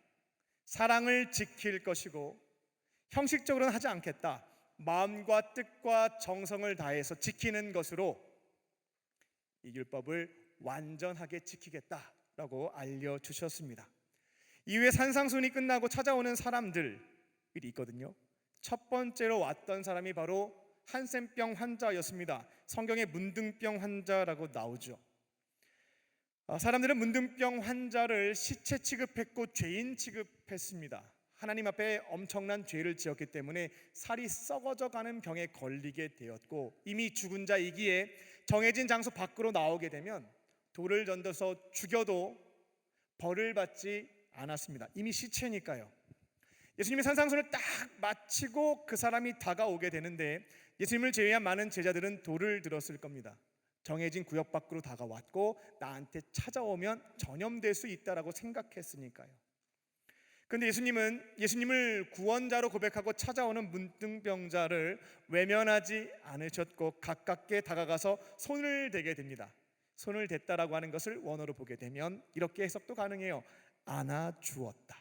사랑을 지킬 것이고 형식적으로는 하지 않겠다, 마음과 뜻과 정성을 다해서 지키는 것으로 이 율법을 완전하게 지키겠다라고 알려주셨습니다. 이후에 산상순이 끝나고 찾아오는 사람들이 있거든요. 첫 번째로 왔던 사람이 바로 한센병 환자였습니다. 성경에 문둥병 환자라고 나오죠. 사람들은 문둥병 환자를 시체 취급했고 죄인 취급했습니다. 하나님 앞에 엄청난 죄를 지었기 때문에 살이 썩어져 가는 병에 걸리게 되었고 이미 죽은 자이기에 정해진 장소 밖으로 나오게 되면 돌을 던져서 죽여도 벌을 받지 않았습니다. 이미 시체니까요. 예수님의 산상순을 딱 마치고 그 사람이 다가오게 되는데 예수님을 제외한 많은 제자들은 돌을 들었을 겁니다. 정해진 구역 밖으로 다가왔고 나한테 찾아오면 전염될 수 있다라고 생각했으니까요. 그런데 예수님은 예수님을 구원자로 고백하고 찾아오는 문둥병자를 외면하지 않으셨고 가깝게 다가가서 손을 대게 됩니다. 손을 댔다라고 하는 것을 원어로 보게 되면 이렇게 해석도 가능해요. 안아주었다.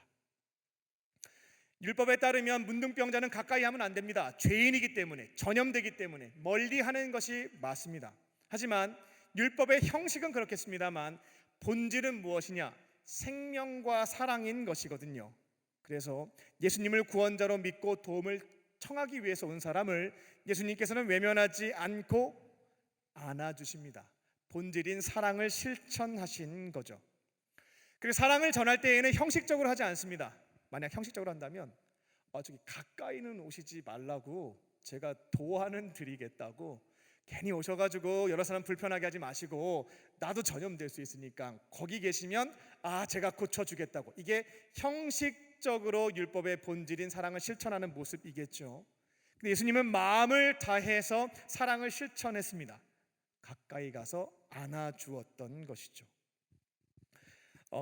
율법에 따르면 문둥병자는 가까이 하면 안 됩니다. 죄인이기 때문에, 전염되기 때문에 멀리 하는 것이 맞습니다. 하지만 율법의 형식은 그렇겠습니다만 본질은 무엇이냐? 생명과 사랑인 것이거든요. 그래서 예수님을 구원자로 믿고 도움을 청하기 위해서 온 사람을 예수님께서는 외면하지 않고 안아주십니다. 본질인 사랑을 실천하신 거죠. 그리고 사랑을 전할 때에는 형식적으로 하지 않습니다. 만약 형식적으로 한다면 저기 가까이는 오시지 말라고 제가 도와는 드리겠다고 괜히 오셔가지고 여러 사람 불편하게 하지 마시고 나도 전염될 수 있으니까 거기 계시면 제가 고쳐주겠다고, 이게 형식적으로 율법의 본질인 사랑을 실천하는 모습이겠죠. 근데 예수님은 마음을 다해서 사랑을 실천했습니다. 가까이 가서 안아주었던 것이죠.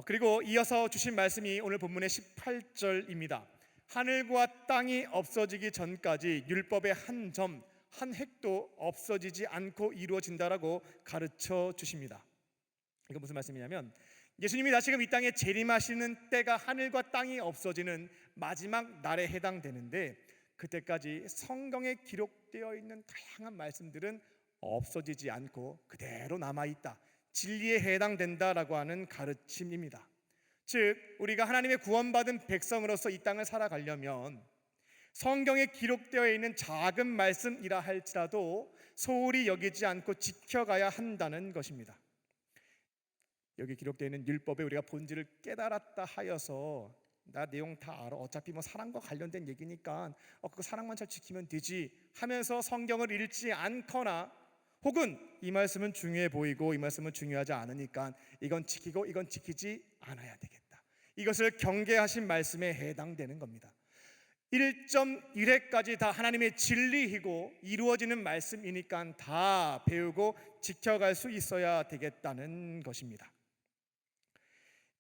그리고 이어서 주신 말씀이 오늘 본문의 18절입니다. 하늘과 땅이 없어지기 전까지 율법의 한 점, 한 획도 없어지지 않고 이루어진다라고 가르쳐 주십니다. 이거 무슨 말씀이냐면 예수님이 다시금 이 땅에 재림하시는 때가 하늘과 땅이 없어지는 마지막 날에 해당되는데, 그때까지 성경에 기록되어 있는 다양한 말씀들은 없어지지 않고 그대로 남아있다, 진리에 해당된다라고 하는 가르침입니다. 즉 우리가 하나님의 구원받은 백성으로서 이 땅을 살아가려면 성경에 기록되어 있는 작은 말씀이라 할지라도 소홀히 여기지 않고 지켜가야 한다는 것입니다. 여기 기록되어 있는 율법에 우리가 본질을 깨달았다 하여서 나 내용 다 알아, 어차피 뭐 사랑과 관련된 얘기니까 그 사랑만 잘 지키면 되지 하면서 성경을 읽지 않거나, 혹은 이 말씀은 중요해 보이고 이 말씀은 중요하지 않으니까 이건 지키고 이건 지키지 않아야 되겠다, 이것을 경계하신 말씀에 해당되는 겁니다. 1.1회까지 다 하나님의 진리이고 이루어지는 말씀이니까 다 배우고 지켜갈 수 있어야 되겠다는 것입니다.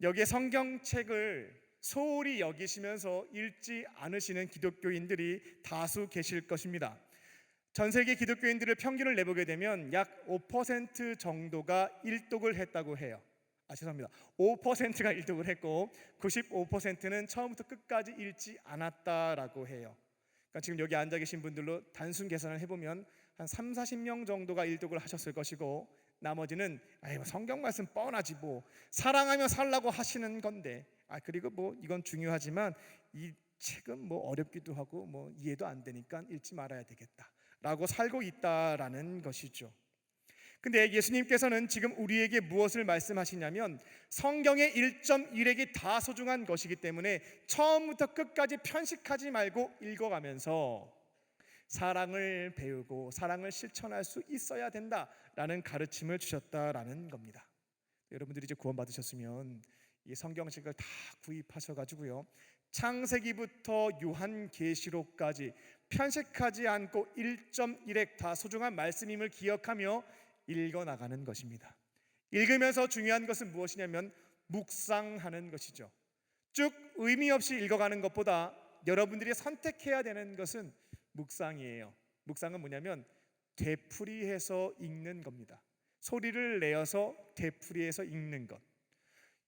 여기에 성경책을 소홀히 여기시면서 읽지 않으시는 기독교인들이 다수 계실 것입니다. 전 세계 기독교인들의 평균을 내보게 되면 약 5% 정도가 일독을 했다고 해요. 죄송합니다. 5%가 일독을 했고 95%는 처음부터 끝까지 읽지 않았다라고 해요. 그러니까 지금 여기 앉아 계신 분들로 단순 계산을 해보면 한 30-40명 정도가 일독을 하셨을 것이고, 나머지는 성경 말씀 뻔하지 뭐 사랑하며 살라고 하시는 건데 그리고 뭐 이건 중요하지만 이 책은 뭐 어렵기도 하고 뭐 이해도 안 되니까 읽지 말아야 되겠다라고 살고 있다라는 것이죠. 근데 예수님께서는 지금 우리에게 무엇을 말씀하시냐면 성경의 1.1획이 다 소중한 것이기 때문에 처음부터 끝까지 편식하지 말고 읽어가면서 사랑을 배우고 사랑을 실천할 수 있어야 된다라는 가르침을 주셨다라는 겁니다. 여러분들이 이제 구원받으셨으면 이 성경책을 다 구입하셔가지고요, 창세기부터 요한계시록까지 편식하지 않고 1.1획 다 소중한 말씀임을 기억하며 읽어나가는 것입니다. 읽으면서 중요한 것은 무엇이냐면 묵상하는 것이죠. 쭉 의미 없이 읽어가는 것보다 여러분들이 선택해야 되는 것은 묵상이에요. 묵상은 뭐냐면 되풀이해서 읽는 겁니다. 소리를 내어서 되풀이해서 읽는 것.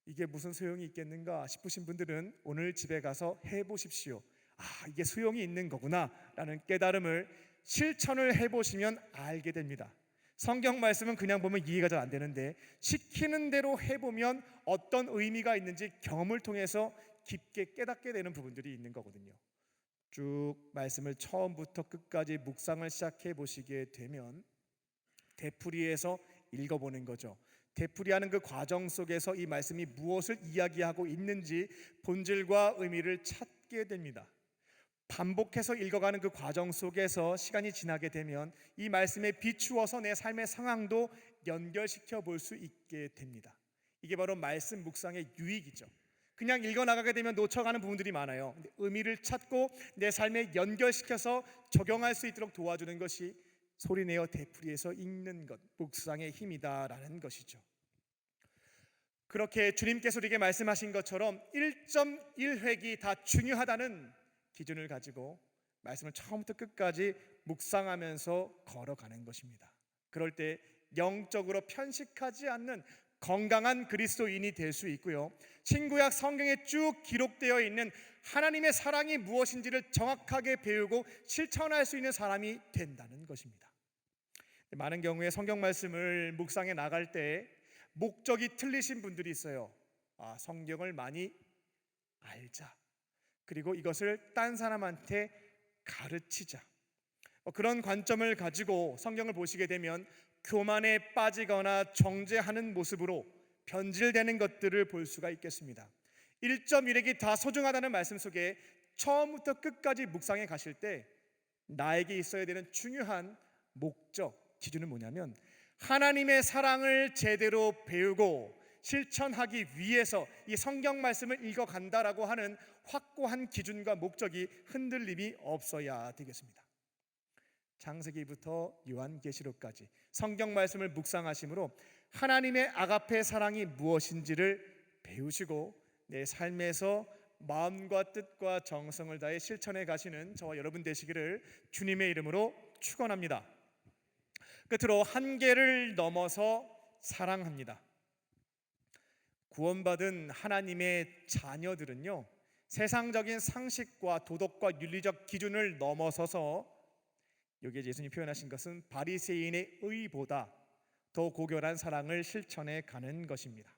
이게 무슨 소용이 있겠는가 싶으신 분들은 오늘 집에 가서 해보십시오. 이게 소용이 있는 거구나 라는 깨달음을 실천을 해보시면 알게 됩니다. 성경 말씀은 그냥 보면 이해가 잘 안 되는데 시키는 대로 해보면 어떤 의미가 있는지 경험을 통해서 깊게 깨닫게 되는 부분들이 있는 거거든요. 쭉 말씀을 처음부터 끝까지 묵상을 시작해 보시게 되면 되풀이해서 읽어보는 거죠. 되풀이하는 그 과정 속에서 이 말씀이 무엇을 이야기하고 있는지 본질과 의미를 찾게 됩니다. 반복해서 읽어가는 그 과정 속에서 시간이 지나게 되면 이 말씀에 비추어서 내 삶의 상황도 연결시켜 볼 수 있게 됩니다. 이게 바로 말씀 묵상의 유익이죠. 그냥 읽어나가게 되면 놓쳐가는 부분들이 많아요. 근데 의미를 찾고 내 삶에 연결시켜서 적용할 수 있도록 도와주는 것이 소리내어 되풀이해서 읽는 것, 묵상의 힘이다라는 것이죠. 그렇게 주님께서 우리에게 말씀하신 것처럼 1.1획이 다 중요하다는 기준을 가지고 말씀을 처음부터 끝까지 묵상하면서 걸어가는 것입니다. 그럴 때 영적으로 편식하지 않는 건강한 그리스도인이 될 수 있고요, 신구약 성경에 쭉 기록되어 있는 하나님의 사랑이 무엇인지를 정확하게 배우고 실천할 수 있는 사람이 된다는 것입니다. 많은 경우에 성경 말씀을 묵상해 나갈 때 목적이 틀리신 분들이 있어요. 성경을 많이 알자, 그리고 이것을 딴 사람한테 가르치자, 그런 관점을 가지고 성경을 보시게 되면 교만에 빠지거나 정죄하는 모습으로 변질되는 것들을 볼 수가 있겠습니다. 1.1핵이 다 소중하다는 말씀 속에 처음부터 끝까지 묵상해 가실 때 나에게 있어야 되는 중요한 목적, 기준은 뭐냐면 하나님의 사랑을 제대로 배우고 실천하기 위해서 이 성경 말씀을 읽어간다라고 하는 확고한 기준과 목적이 흔들림이 없어야 되겠습니다. 창세기부터 요한계시록까지 성경 말씀을 묵상하심으로 하나님의 아가페 사랑이 무엇인지를 배우시고 내 삶에서 마음과 뜻과 정성을 다해 실천해 가시는 저와 여러분 되시기를 주님의 이름으로 축원합니다. 끝으로 한계를 넘어서 사랑합니다. 구원받은 하나님의 자녀들은요, 세상적인 상식과 도덕과 윤리적 기준을 넘어서서 여기에 예수님이 표현하신 것은 바리새인의 의보다 더 고결한 사랑을 실천해 가는 것입니다.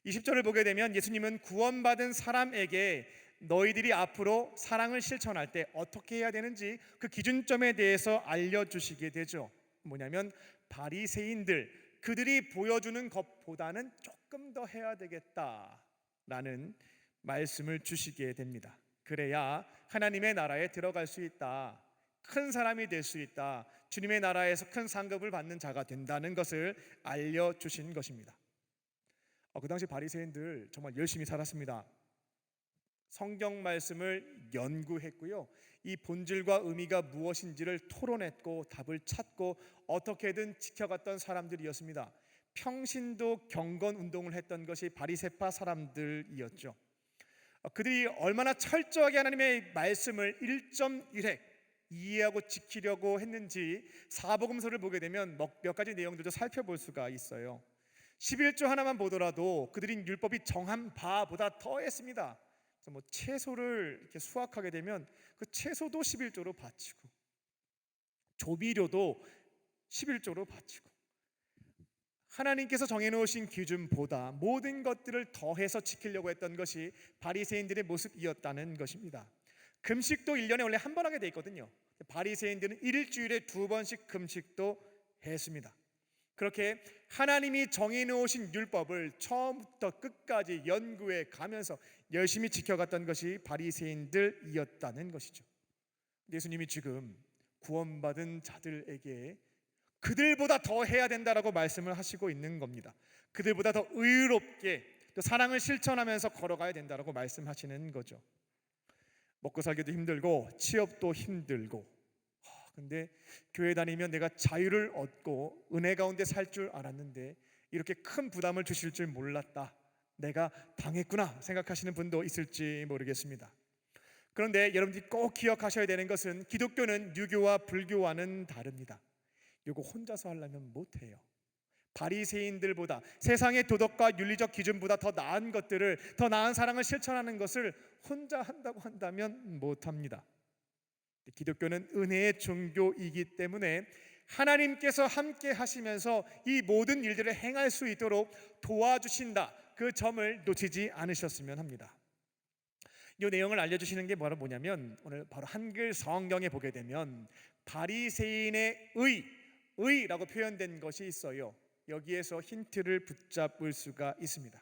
20절을 보게 되면 예수님은 구원받은 사람에게 너희들이 앞으로 사랑을 실천할 때 어떻게 해야 되는지 그 기준점에 대해서 알려주시게 되죠. 뭐냐면 바리새인들, 그들이 보여주는 것보다는 조금 더 해야 되겠다라는 말씀을 주시게 됩니다. 그래야 하나님의 나라에 들어갈 수 있다, 큰 사람이 될 수 있다, 주님의 나라에서 큰 상급을 받는 자가 된다는 것을 알려주신 것입니다. 그 당시 바리새인들 정말 열심히 살았습니다. 성경 말씀을 연구했고요, 이 본질과 의미가 무엇인지를 토론했고 답을 찾고 어떻게든 지켜갔던 사람들이었습니다. 평신도 경건 운동을 했던 것이 바리새파 사람들이었죠. 그들이 얼마나 철저하게 하나님의 말씀을 1.1핵 이해하고 지키려고 했는지 사복음서를 보게 되면 몇 가지 내용들도 살펴볼 수가 있어요. 11조 하나만 보더라도 그들이 율법이 정한 바보다 더했습니다. 그래서 채소를 이렇게 수확하게 되면 그 채소도 11조로 바치고 조미료도 11조로 바치고 하나님께서 정해놓으신 기준보다 모든 것들을 더해서 지키려고 했던 것이 바리새인들의 모습이었다는 것입니다. 금식도 1년에 원래 한 번 하게 돼 있거든요. 바리새인들은 일주일에 2번씩 금식도 했습니다. 그렇게 하나님이 정해놓으신 율법을 처음부터 끝까지 연구해 가면서 열심히 지켜갔던 것이 바리새인들이었다는 것이죠. 예수님이 지금 구원받은 자들에게 그들보다 더 해야 된다라고 말씀을 하시고 있는 겁니다. 그들보다 더 의롭게 또 사랑을 실천하면서 걸어가야 된다라고 말씀하시는 거죠. 먹고 살기도 힘들고 취업도 힘들고, 근데 교회 다니면 내가 자유를 얻고 은혜 가운데 살 줄 알았는데 이렇게 큰 부담을 주실 줄 몰랐다, 내가 당했구나 생각하시는 분도 있을지 모르겠습니다. 그런데 여러분들이 꼭 기억하셔야 되는 것은 기독교는 유교와 불교와는 다릅니다. 이거 혼자서 하려면 못해요. 바리새인들보다 세상의 도덕과 윤리적 기준보다 더 나은 것들을, 더 나은 사랑을 실천하는 것을 혼자 한다고 한다면 못합니다. 기독교는 은혜의 종교이기 때문에 하나님께서 함께 하시면서 이 모든 일들을 행할 수 있도록 도와주신다, 그 점을 놓치지 않으셨으면 합니다. 이 내용을 알려주시는 게 뭐냐면 오늘 바로 한글 성경에 보게 되면 바리새인의 의라고 표현된 것이 있어요. 여기에서 힌트를 붙잡을 수가 있습니다.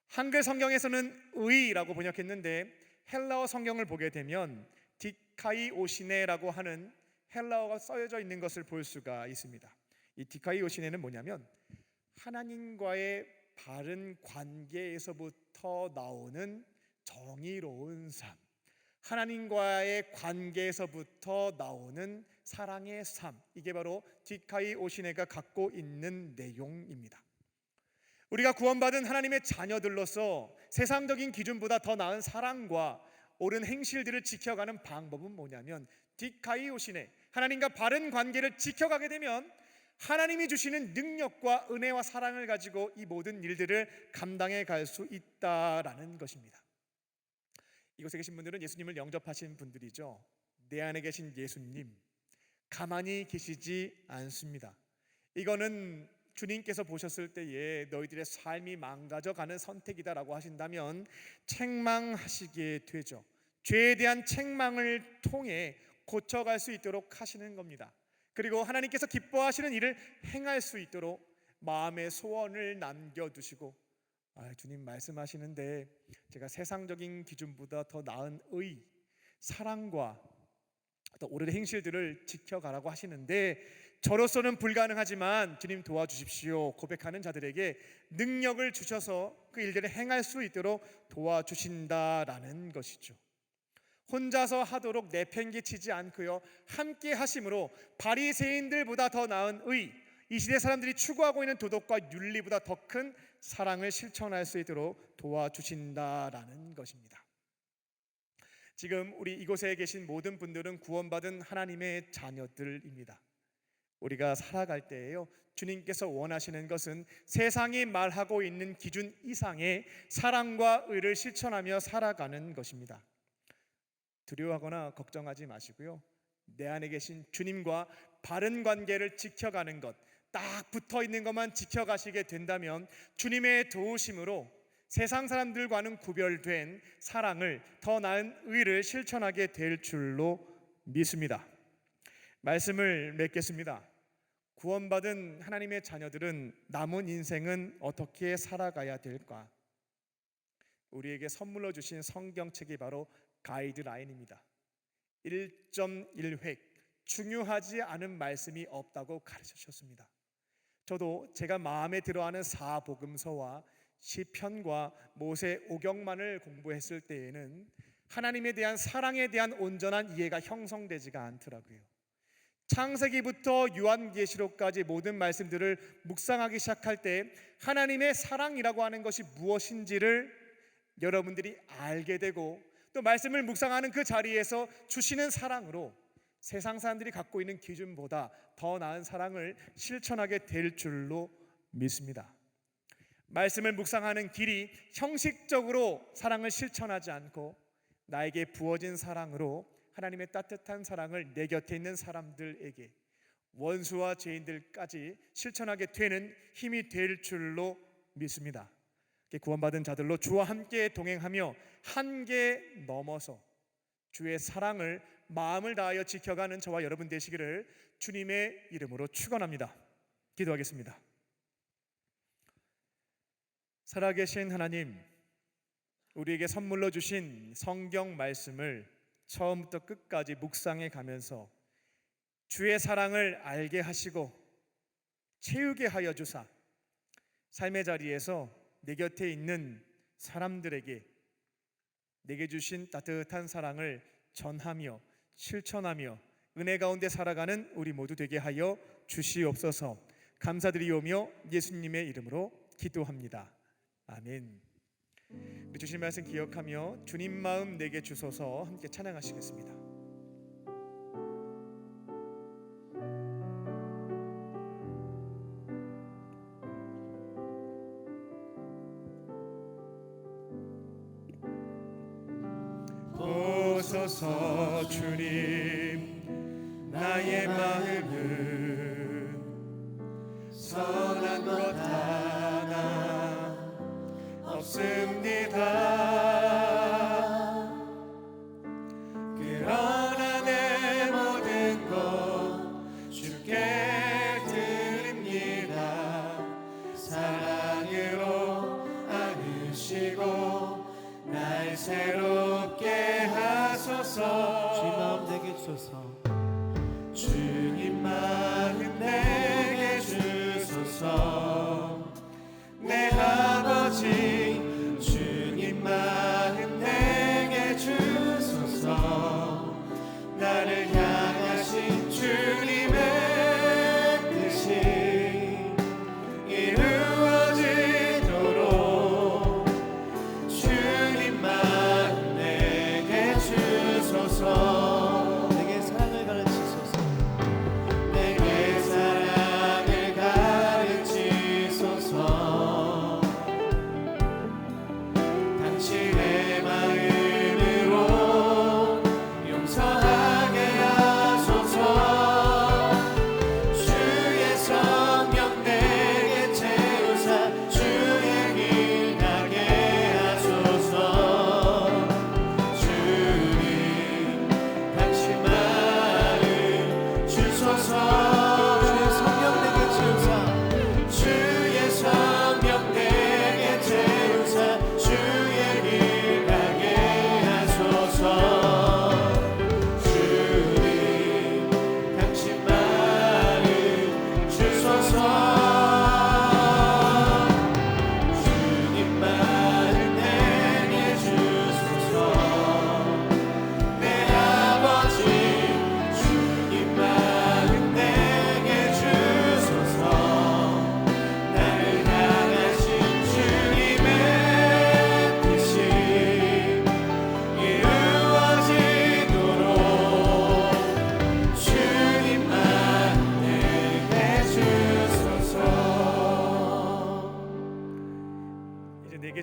한글 성경에서는 의라고 번역했는데 헬라어 성경을 보게 되면 디카이오시네라고 하는 헬라어가 써져 있는 것을 볼 수가 있습니다. 이 디카이오시네는 뭐냐면 하나님과의 바른 관계에서부터 나오는 정의로운 삶, 하나님과의 관계에서부터 나오는 사랑의 삶, 이게 바로 디카이오시네가 갖고 있는 내용입니다. 우리가 구원받은 하나님의 자녀들로서 세상적인 기준보다 더 나은 사랑과 옳은 행실들을 지켜가는 방법은 뭐냐면 디카이오시네, 하나님과 바른 관계를 지켜가게 되면 하나님이 주시는 능력과 은혜와 사랑을 가지고 이 모든 일들을 감당해 갈 수 있다라는 것입니다. 이곳에 계신 분들은 예수님을 영접하신 분들이죠. 내 안에 계신 예수님, 가만히 계시지 않습니다. 이거는 주님께서 보셨을 때에 너희들의 삶이 망가져가는 선택이다라고 하신다면 책망하시게 되죠. 죄에 대한 책망을 통해 고쳐갈 수 있도록 하시는 겁니다. 그리고 하나님께서 기뻐하시는 일을 행할 수 있도록 마음의 소원을 남겨두시고, 주님 말씀하시는데 제가 세상적인 기준보다 더 나은 의, 사랑과 또 오랜 행실들을 지켜가라고 하시는데 저로서는 불가능하지만 주님 도와주십시오 고백하는 자들에게 능력을 주셔서 그 일들을 행할 수 있도록 도와주신다라는 것이죠. 혼자서 하도록 내팽개치지 않고요, 함께 하심으로 바리새인들보다 더 나은 의, 이 시대 사람들이 추구하고 있는 도덕과 윤리보다 더 큰 사랑을 실천할 수 있도록 도와주신다라는 것입니다. 지금 우리 이곳에 계신 모든 분들은 구원받은 하나님의 자녀들입니다. 우리가 살아갈 때에요, 주님께서 원하시는 것은 세상이 말하고 있는 기준 이상의 사랑과 의를 실천하며 살아가는 것입니다. 두려워하거나 걱정하지 마시고요, 내 안에 계신 주님과 바른 관계를 지켜가는 것, 딱 붙어 있는 것만 지켜가시게 된다면 주님의 도우심으로 세상 사람들과는 구별된 사랑을, 더 나은 의를 실천하게 될 줄로 믿습니다. 말씀을 맺겠습니다. 구원받은 하나님의 자녀들은 남은 인생은 어떻게 살아가야 될까? 우리에게 선물로 주신 성경책이 바로 가이드라인입니다. 1.1획 중요하지 않은 말씀이 없다고 가르쳐 주셨습니다. 저도 제가 마음에 들어하는 사복음서와 시편과 모세 오경만을 공부했을 때에는 하나님에 대한 사랑에 대한 온전한 이해가 형성되지가 않더라고요. 창세기부터 요한계시록까지 모든 말씀들을 묵상하기 시작할 때 하나님의 사랑이라고 하는 것이 무엇인지를 여러분들이 알게 되고, 또 말씀을 묵상하는 그 자리에서 주시는 사랑으로 세상 사람들이 갖고 있는 기준보다 더 나은 사랑을 실천하게 될 줄로 믿습니다. 말씀을 묵상하는 길이 형식적으로 사랑을 실천하지 않고 나에게 부어진 사랑으로 하나님의 따뜻한 사랑을 내 곁에 있는 사람들에게, 원수와 죄인들까지 실천하게 되는 힘이 될 줄로 믿습니다. 구원받은 자들로 주와 함께 동행하며 한계 넘어서 주의 사랑을 마음을 다하여 지켜가는 저와 여러분 되시기를 주님의 이름으로 축원합니다. 기도하겠습니다. 살아계신 하나님, 우리에게 선물로 주신 성경 말씀을 처음부터 끝까지 묵상해 가면서 주의 사랑을 알게 하시고 채우게 하여 주사, 삶의 자리에서 내 곁에 있는 사람들에게 내게 주신 따뜻한 사랑을 전하며 실천하며 은혜 가운데 살아가는 우리 모두 되게 하여 주시옵소서. 감사드리오며 예수님의 이름으로 기도합니다. 아멘. 우리 주신 말씀 기억하며 주님 마음 내게 주소서 함께 찬양하시겠습니다. 보소서 주님, 나의 마음은 선한 것 하나 없습니다. 그러나 내 모든 것 주께 드립니다. 사랑으로 안으시고 날 새롭게 하소서. 주님 마음 내게 주소서. 주님 마음 내게 주소서. 내 아버지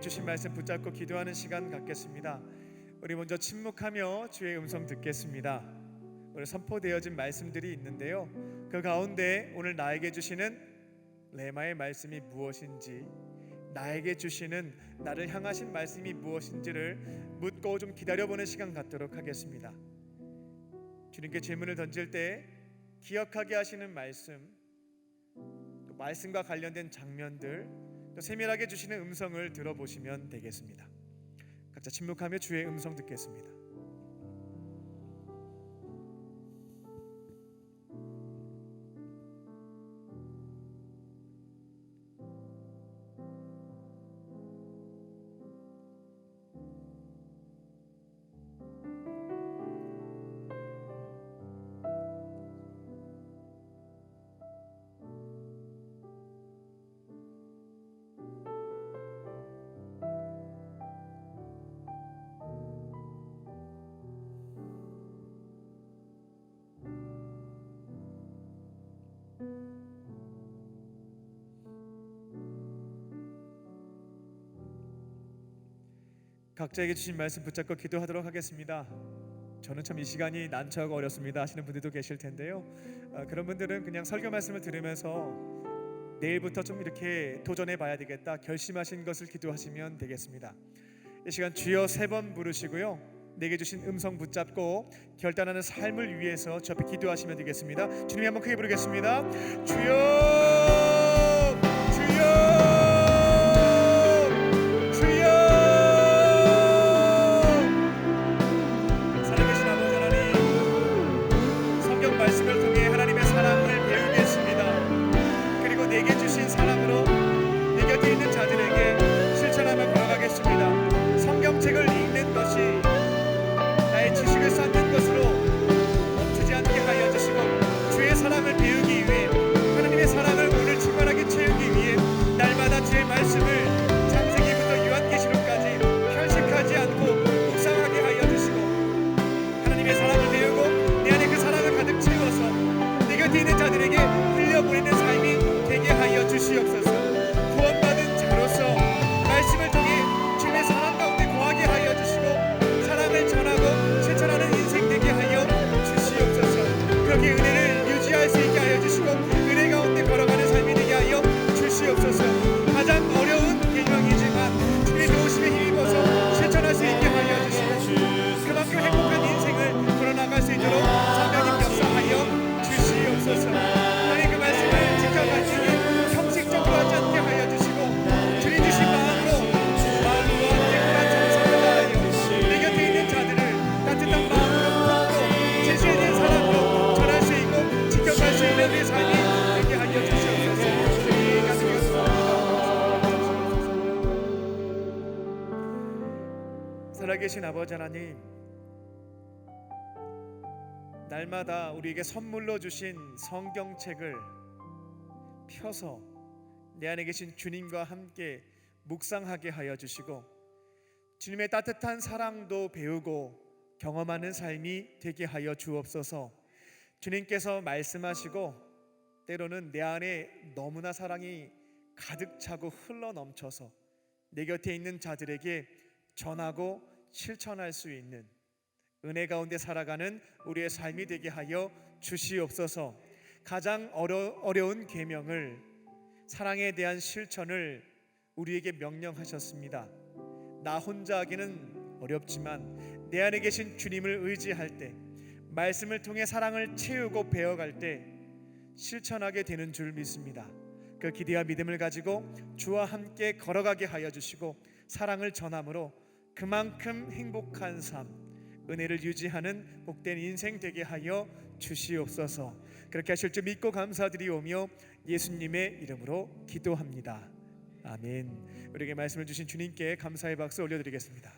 주신 말씀 붙잡고 기도하는 시간 갖겠습니다. 우리 먼저 침묵하며 주의 음성 듣겠습니다. 오늘 선포되어진 말씀들이 있는데요, 그 가운데 오늘 나에게 주시는 레마의 말씀이 무엇인지, 나에게 주시는 나를 향하신 말씀이 무엇인지를 묻고 좀 기다려보는 시간 갖도록 하겠습니다. 주님께 질문을 던질 때 기억하게 하시는 말씀, 또 말씀과 관련된 장면들, 또 세밀하게 주시는 음성을 들어보시면 되겠습니다. 각자 침묵하며 주의 음성 듣겠습니다. 각자에게 주신 말씀 붙잡고 기도하도록 하겠습니다. 저는 참 이 시간이 난처하고 어렵습니다 하시는 분들도 계실 텐데요, 그런 분들은 그냥 설교 말씀을 들으면서 내일부터 좀 이렇게 도전해 봐야 되겠다 결심하신 것을 기도하시면 되겠습니다. 이 시간 주여 3번 부르시고요, 내게 주신 음성 붙잡고 결단하는 삶을 위해서 저 앞에 기도하시면 되겠습니다. 주님이 한번 크게 부르겠습니다. 주여, 주여, 성경책을 읽는 것이 나의 지식을 쌓는 것으로 멈추지 않게 하여 주시고, 주의 사랑을 배우기 위해, 하나님의 사랑을 오늘 충만하게 채우기 위해 날마다 주의 말씀을 창세기부터 요한계시록까지 편식하지 않고 묵상하게 하여 주시고, 하나님의 사랑을 배우고 내 안에 그 사랑을 가득 채워서 내 곁에 있는 자들에게 흘려보내는 삶이 되게 하여 주시옵소서. 구원받은 자로서 말씀을 통해 주님의 사랑 가운데 거하게 하여 주시고, 사랑을 전하고 실천하는 인생 되게 하여 주시옵소서. 그렇게 은혜를 유지할 수 있게 하여 주시고, 은혜 가운데 걸어가는 삶이 되게 하여 주시옵소서. 가장 어려운 계명이지만 주님의 도우심에 힘입어서 실천할 수 있게 하여 주시고, 그만큼 행복한 인생을 걸어나갈 수 있도록 성령님 역사하여 주시옵소서. 하나님 그 말씀을 지켜갈 수 있는 형식적으로 하지 않게 하여 주시고, 주님 주신 마음으로 마음과 깨끗한 정성을 다하여 내 곁에 있는 자들을 따뜻한 마음으로 품고 제시에 대한 사랑으로 전할 수 있고 지켜갈 수 있는 내 삶이 되게 하여 주시옵소서. 살아계신 아버지 하나님, 날마다 우리에게 선물로 주신 성경책을 펴서 내 안에 계신 주님과 함께 묵상하게 하여 주시고, 주님의 따뜻한 사랑도 배우고 경험하는 삶이 되게 하여 주옵소서. 주님께서 말씀하시고 때로는 내 안에 너무나 사랑이 가득 차고 흘러 넘쳐서 내 곁에 있는 자들에게 전하고 실천할 수 있는 은혜 가운데 살아가는 우리의 삶이 되게 하여 주시옵소서. 가장 어려운 계명을, 사랑에 대한 실천을 우리에게 명령하셨습니다. 나 혼자 하기는 어렵지만 내 안에 계신 주님을 의지할 때, 말씀을 통해 사랑을 채우고 배워갈 때 실천하게 되는 줄 믿습니다. 그 기대와 믿음을 가지고 주와 함께 걸어가게 하여 주시고, 사랑을 전함으로 그만큼 행복한 삶, 은혜를 유지하는 복된 인생 되게 하여 주시옵소서. 그렇게 하실 줄 믿고 감사드리오며 예수님의 이름으로 기도합니다. 아멘. 우리에게 말씀을 주신 주님께 감사의 박수 올려드리겠습니다.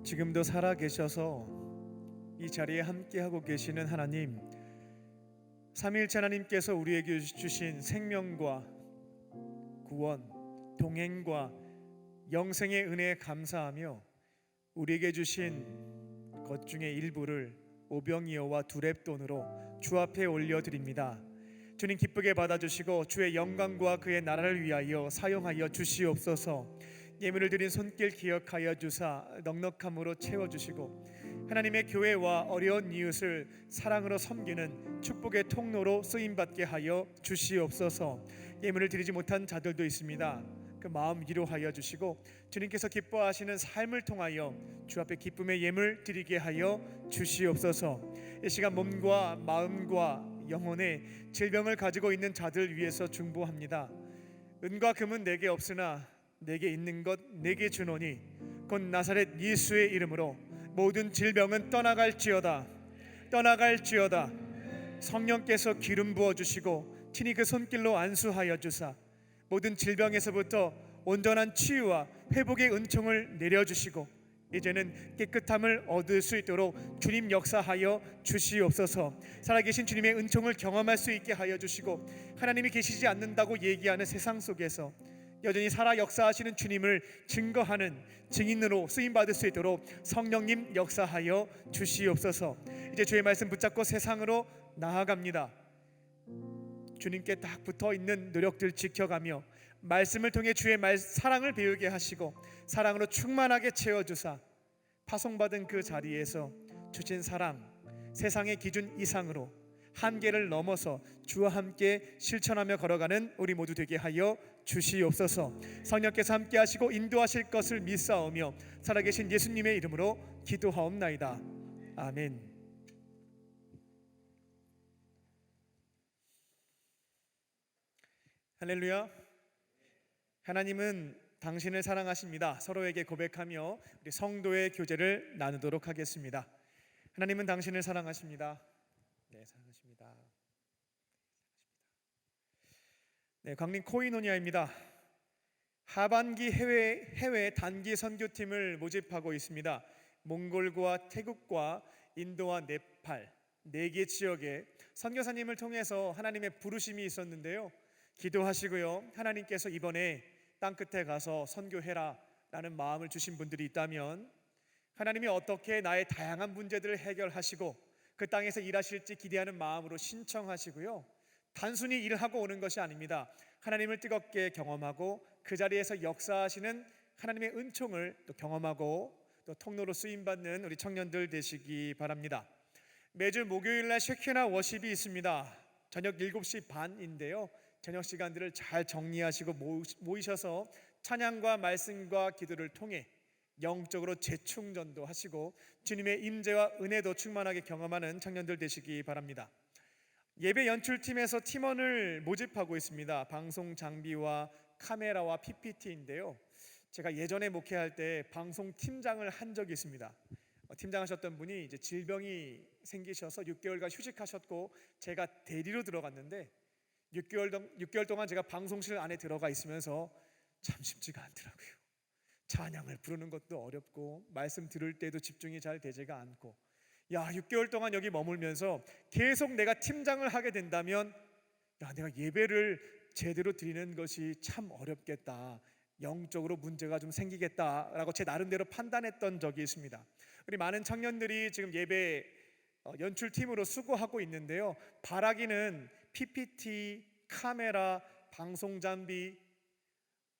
지금도 살아 계셔서 이 자리에 함께하고 계시는 하나님, 삼위일체 하나님께서 우리에게 주신 생명과 구원, 동행과 영생의 은혜에 감사하며 우리에게 주신 것 중에 일부를 오병이어와 두렙돈으로 주 앞에 올려드립니다. 주님 기쁘게 받아주시고 주의 영광과 그의 나라를 위하여 사용하여 주시옵소서. 예물을 드린 손길 기억하여 주사 넉넉함으로 채워주시고 하나님의 교회와 어려운 이웃을 사랑으로 섬기는 축복의 통로로 쓰임받게 하여 주시옵소서. 예물을 드리지 못한 자들도 있습니다. 그 마음 위로하여 주시고 주님께서 기뻐하시는 삶을 통하여 주 앞에 기쁨의 예물 드리게 하여 주시옵소서. 이 시간 몸과 마음과 영혼에 질병을 가지고 있는 자들 위해서 중보합니다. 은과 금은 내게 없으나 내게 있는 것 내게 주노니 곧 나사렛 예수의 이름으로 모든 질병은 떠나갈지어다. 떠나갈지어다. 성령께서 기름 부어주시고 친히 그 손길로 안수하여 주사 모든 질병에서부터 온전한 치유와 회복의 은총을 내려주시고 이제는 깨끗함을 얻을 수 있도록 주님 역사하여 주시옵소서. 살아계신 주님의 은총을 경험할 수 있게 하여 주시고 하나님이 계시지 않는다고 얘기하는 세상 속에서 여전히 살아 역사하시는 주님을 증거하는 증인으로 쓰임받을 수 있도록 성령님 역사하여 주시옵소서. 이제 주의 말씀 붙잡고 세상으로 나아갑니다. 주님께 딱 붙어있는 노력들 지켜가며 말씀을 통해 주의 사랑을 배우게 하시고 사랑으로 충만하게 채워주사 파송받은 그 자리에서 주신 사랑 세상의 기준 이상으로 한계를 넘어서 주와 함께 실천하며 걸어가는 우리 모두 되게 하여 주시옵소서. 성령께서 함께 하시고 인도하실 것을 믿사오며 살아계신 예수님의 이름으로 기도하옵나이다. 아멘. 할렐루야. 하나님은 당신을 사랑하십니다. 서로에게 고백하며 우리 성도의 교제를 나누도록 하겠습니다. 하나님은 당신을 사랑하십니다. 네, 사랑하십니다. 네, 광림 코이노니아입니다. 하반기 해외 단기 선교팀을 모집하고 있습니다. 몽골과 태국과 인도와 네팔 4개 지역에 선교사님을 통해서 하나님의 부르심이 있었는데요. 기도하시고요. 하나님께서 이번에 땅끝에 가서 선교해라 라는 마음을 주신 분들이 있다면 하나님이 어떻게 나의 다양한 문제들을 해결하시고 그 땅에서 일하실지 기대하는 마음으로 신청하시고요. 단순히 일하고 오는 것이 아닙니다. 하나님을 뜨겁게 경험하고 그 자리에서 역사하시는 하나님의 은총을 또 경험하고 또 통로로 쓰임받는 우리 청년들 되시기 바랍니다. 매주 목요일날 쉐키나 워십이 있습니다. 저녁 7시 반인데요. 저녁 시간들을 잘 정리하시고 모이셔서 찬양과 말씀과 기도를 통해 영적으로 재충전도 하시고 주님의 임재와 은혜도 충만하게 경험하는 청년들 되시기 바랍니다. 예배 연출팀에서 팀원을 모집하고 있습니다. 방송 장비와 카메라와 PPT인데요. 제가 예전에 목회할 때 방송 팀장을 한 적이 있습니다. 팀장하셨던 분이 이제 질병이 생기셔서 6개월간 휴직하셨고 제가 대리로 들어갔는데 6개월 동안 제가 방송실 안에 들어가 있으면서 참 쉽지가 않더라고요. 찬양을 부르는 것도 어렵고 말씀 들을 때도 집중이 잘 되지가 않고 6개월 동안 여기 머물면서 계속 내가 팀장을 하게 된다면 내가 예배를 제대로 드리는 것이 참 어렵겠다. 영적으로 문제가 좀 생기겠다라고 제 나름대로 판단했던 적이 있습니다. 우리 많은 청년들이 지금 예배 연출팀으로 수고하고 있는데요. 바라기는 PPT, 카메라, 방송 장비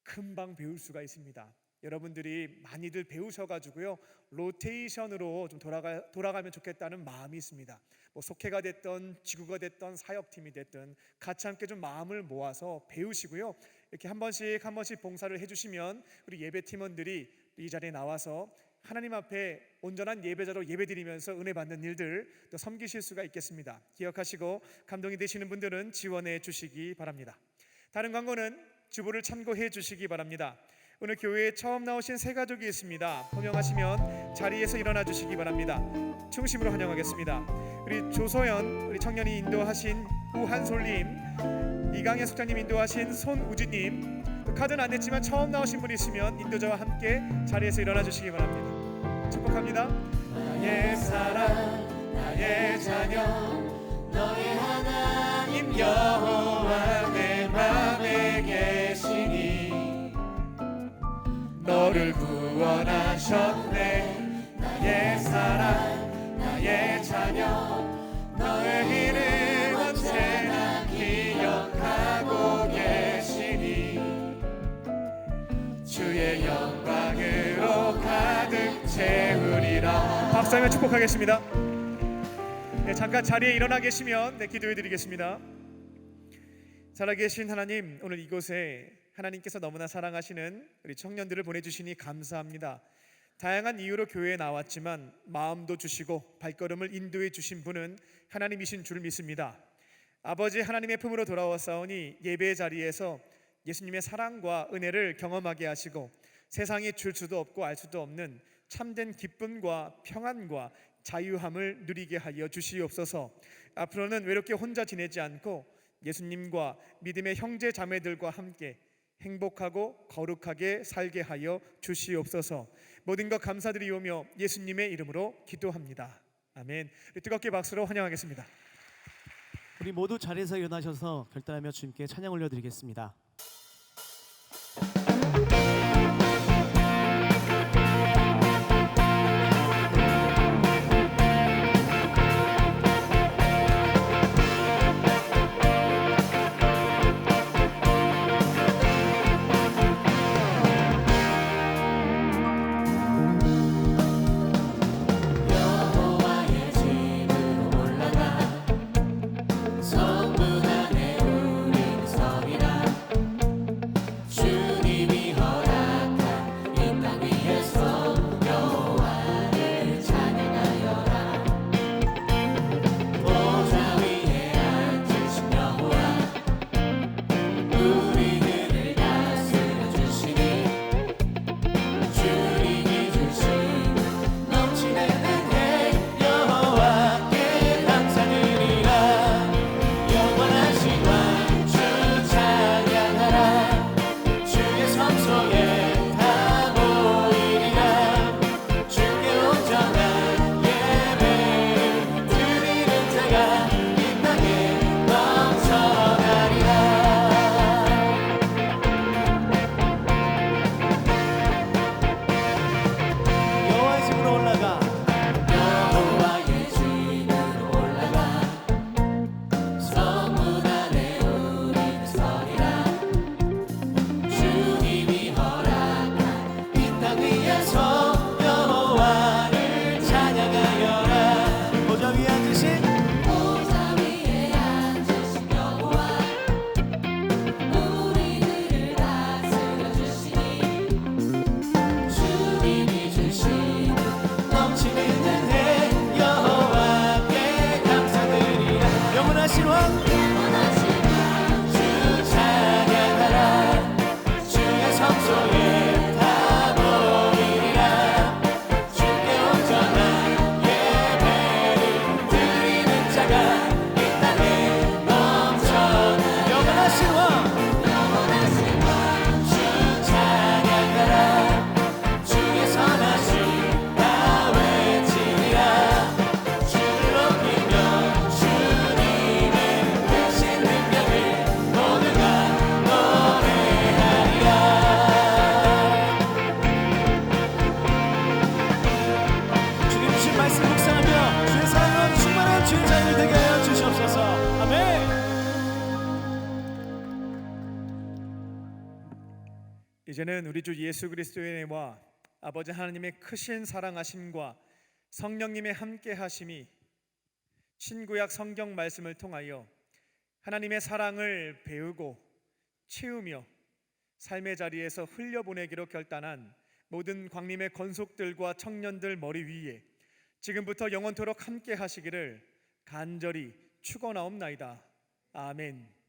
금방 배울 수가 있습니다. 여러분들이 많이들 배우셔가지고요 로테이션으로 좀 돌아가면 좋겠다는 마음이 있습니다. 뭐 속회가 됐던 지구가 됐던 사역팀이 됐든 같이 함께 좀 마음을 모아서 배우시고요. 이렇게 한 번씩 봉사를 해주시면 우리 예배팀원들이 이 자리에 나와서 하나님 앞에 온전한 예배자로 예배드리면서 은혜 받는 일들 또 섬기실 수가 있겠습니다. 기억하시고 감동이 되시는 분들은 지원해 주시기 바랍니다. 다른 광고는 주보를 참고해 주시기 바랍니다. 오늘 교회에 처음 나오신 새 가족이 있습니다. 호명하시면 자리에서 일어나 주시기 바랍니다. 중심으로 환영하겠습니다. 우리 조소연 우리 청년이 인도하신 우한솔님, 이강현 숙장님 인도하신 손우진님, 또 카드는 안 냈지만 처음 나오신 분이 있으면 인도자와 함께 자리에서 일어나 주시기 바랍니다. 축복합니다. 나의 사랑 나의 자녀 너의 하나님 여호와 내 맘에 계시니 너를 구원하셨네. 나의 사랑 나의 자녀 너의 이름 언제나 기억하고 계시니 주의 영광으로 가득 채우리라. 박수하며 축복하겠습니다. 네, 잠깐 자리에 일어나 계시면 기도해 드리겠습니다. 살아계신 하나님, 오늘 이곳에 하나님께서 너무나 사랑하시는 우리 청년들을 보내주시니 감사합니다. 다양한 이유로 교회에 나왔지만 마음도 주시고 발걸음을 인도해 주신 분은 하나님이신 줄 믿습니다. 아버지 하나님의 품으로 돌아왔사오니 예배의 자리에서 예수님의 사랑과 은혜를 경험하게 하시고 세상이 줄 수도 없고 알 수도 없는 참된 기쁨과 평안과 자유함을 누리게 하여 주시옵소서. 앞으로는 외롭게 혼자 지내지 않고 예수님과 믿음의 형제 자매들과 함께 행복하고 거룩하게 살게 하여 주시옵소서. 모든 것 감사드리오며 예수님의 이름으로 기도합니다. 아멘. 뜨겁게 박수로 환영하겠습니다. 우리 모두 자리에서 일어나셔서 결단하며 주님께 찬양 올려드리겠습니다. 이제는 우리 주 예수 그리스도의 은혜와 아버지 하나님의 크신 사랑하심과 성령님의 함께하심이 신구약 성경 말씀을 통하여 하나님의 사랑을 배우고 채우며 삶의 자리에서 흘려보내기로 결단한 모든 광림의 권속들과 청년들 머리 위에 지금부터 영원토록 함께 하시기를 간절히 축원하옵나이다. 아멘.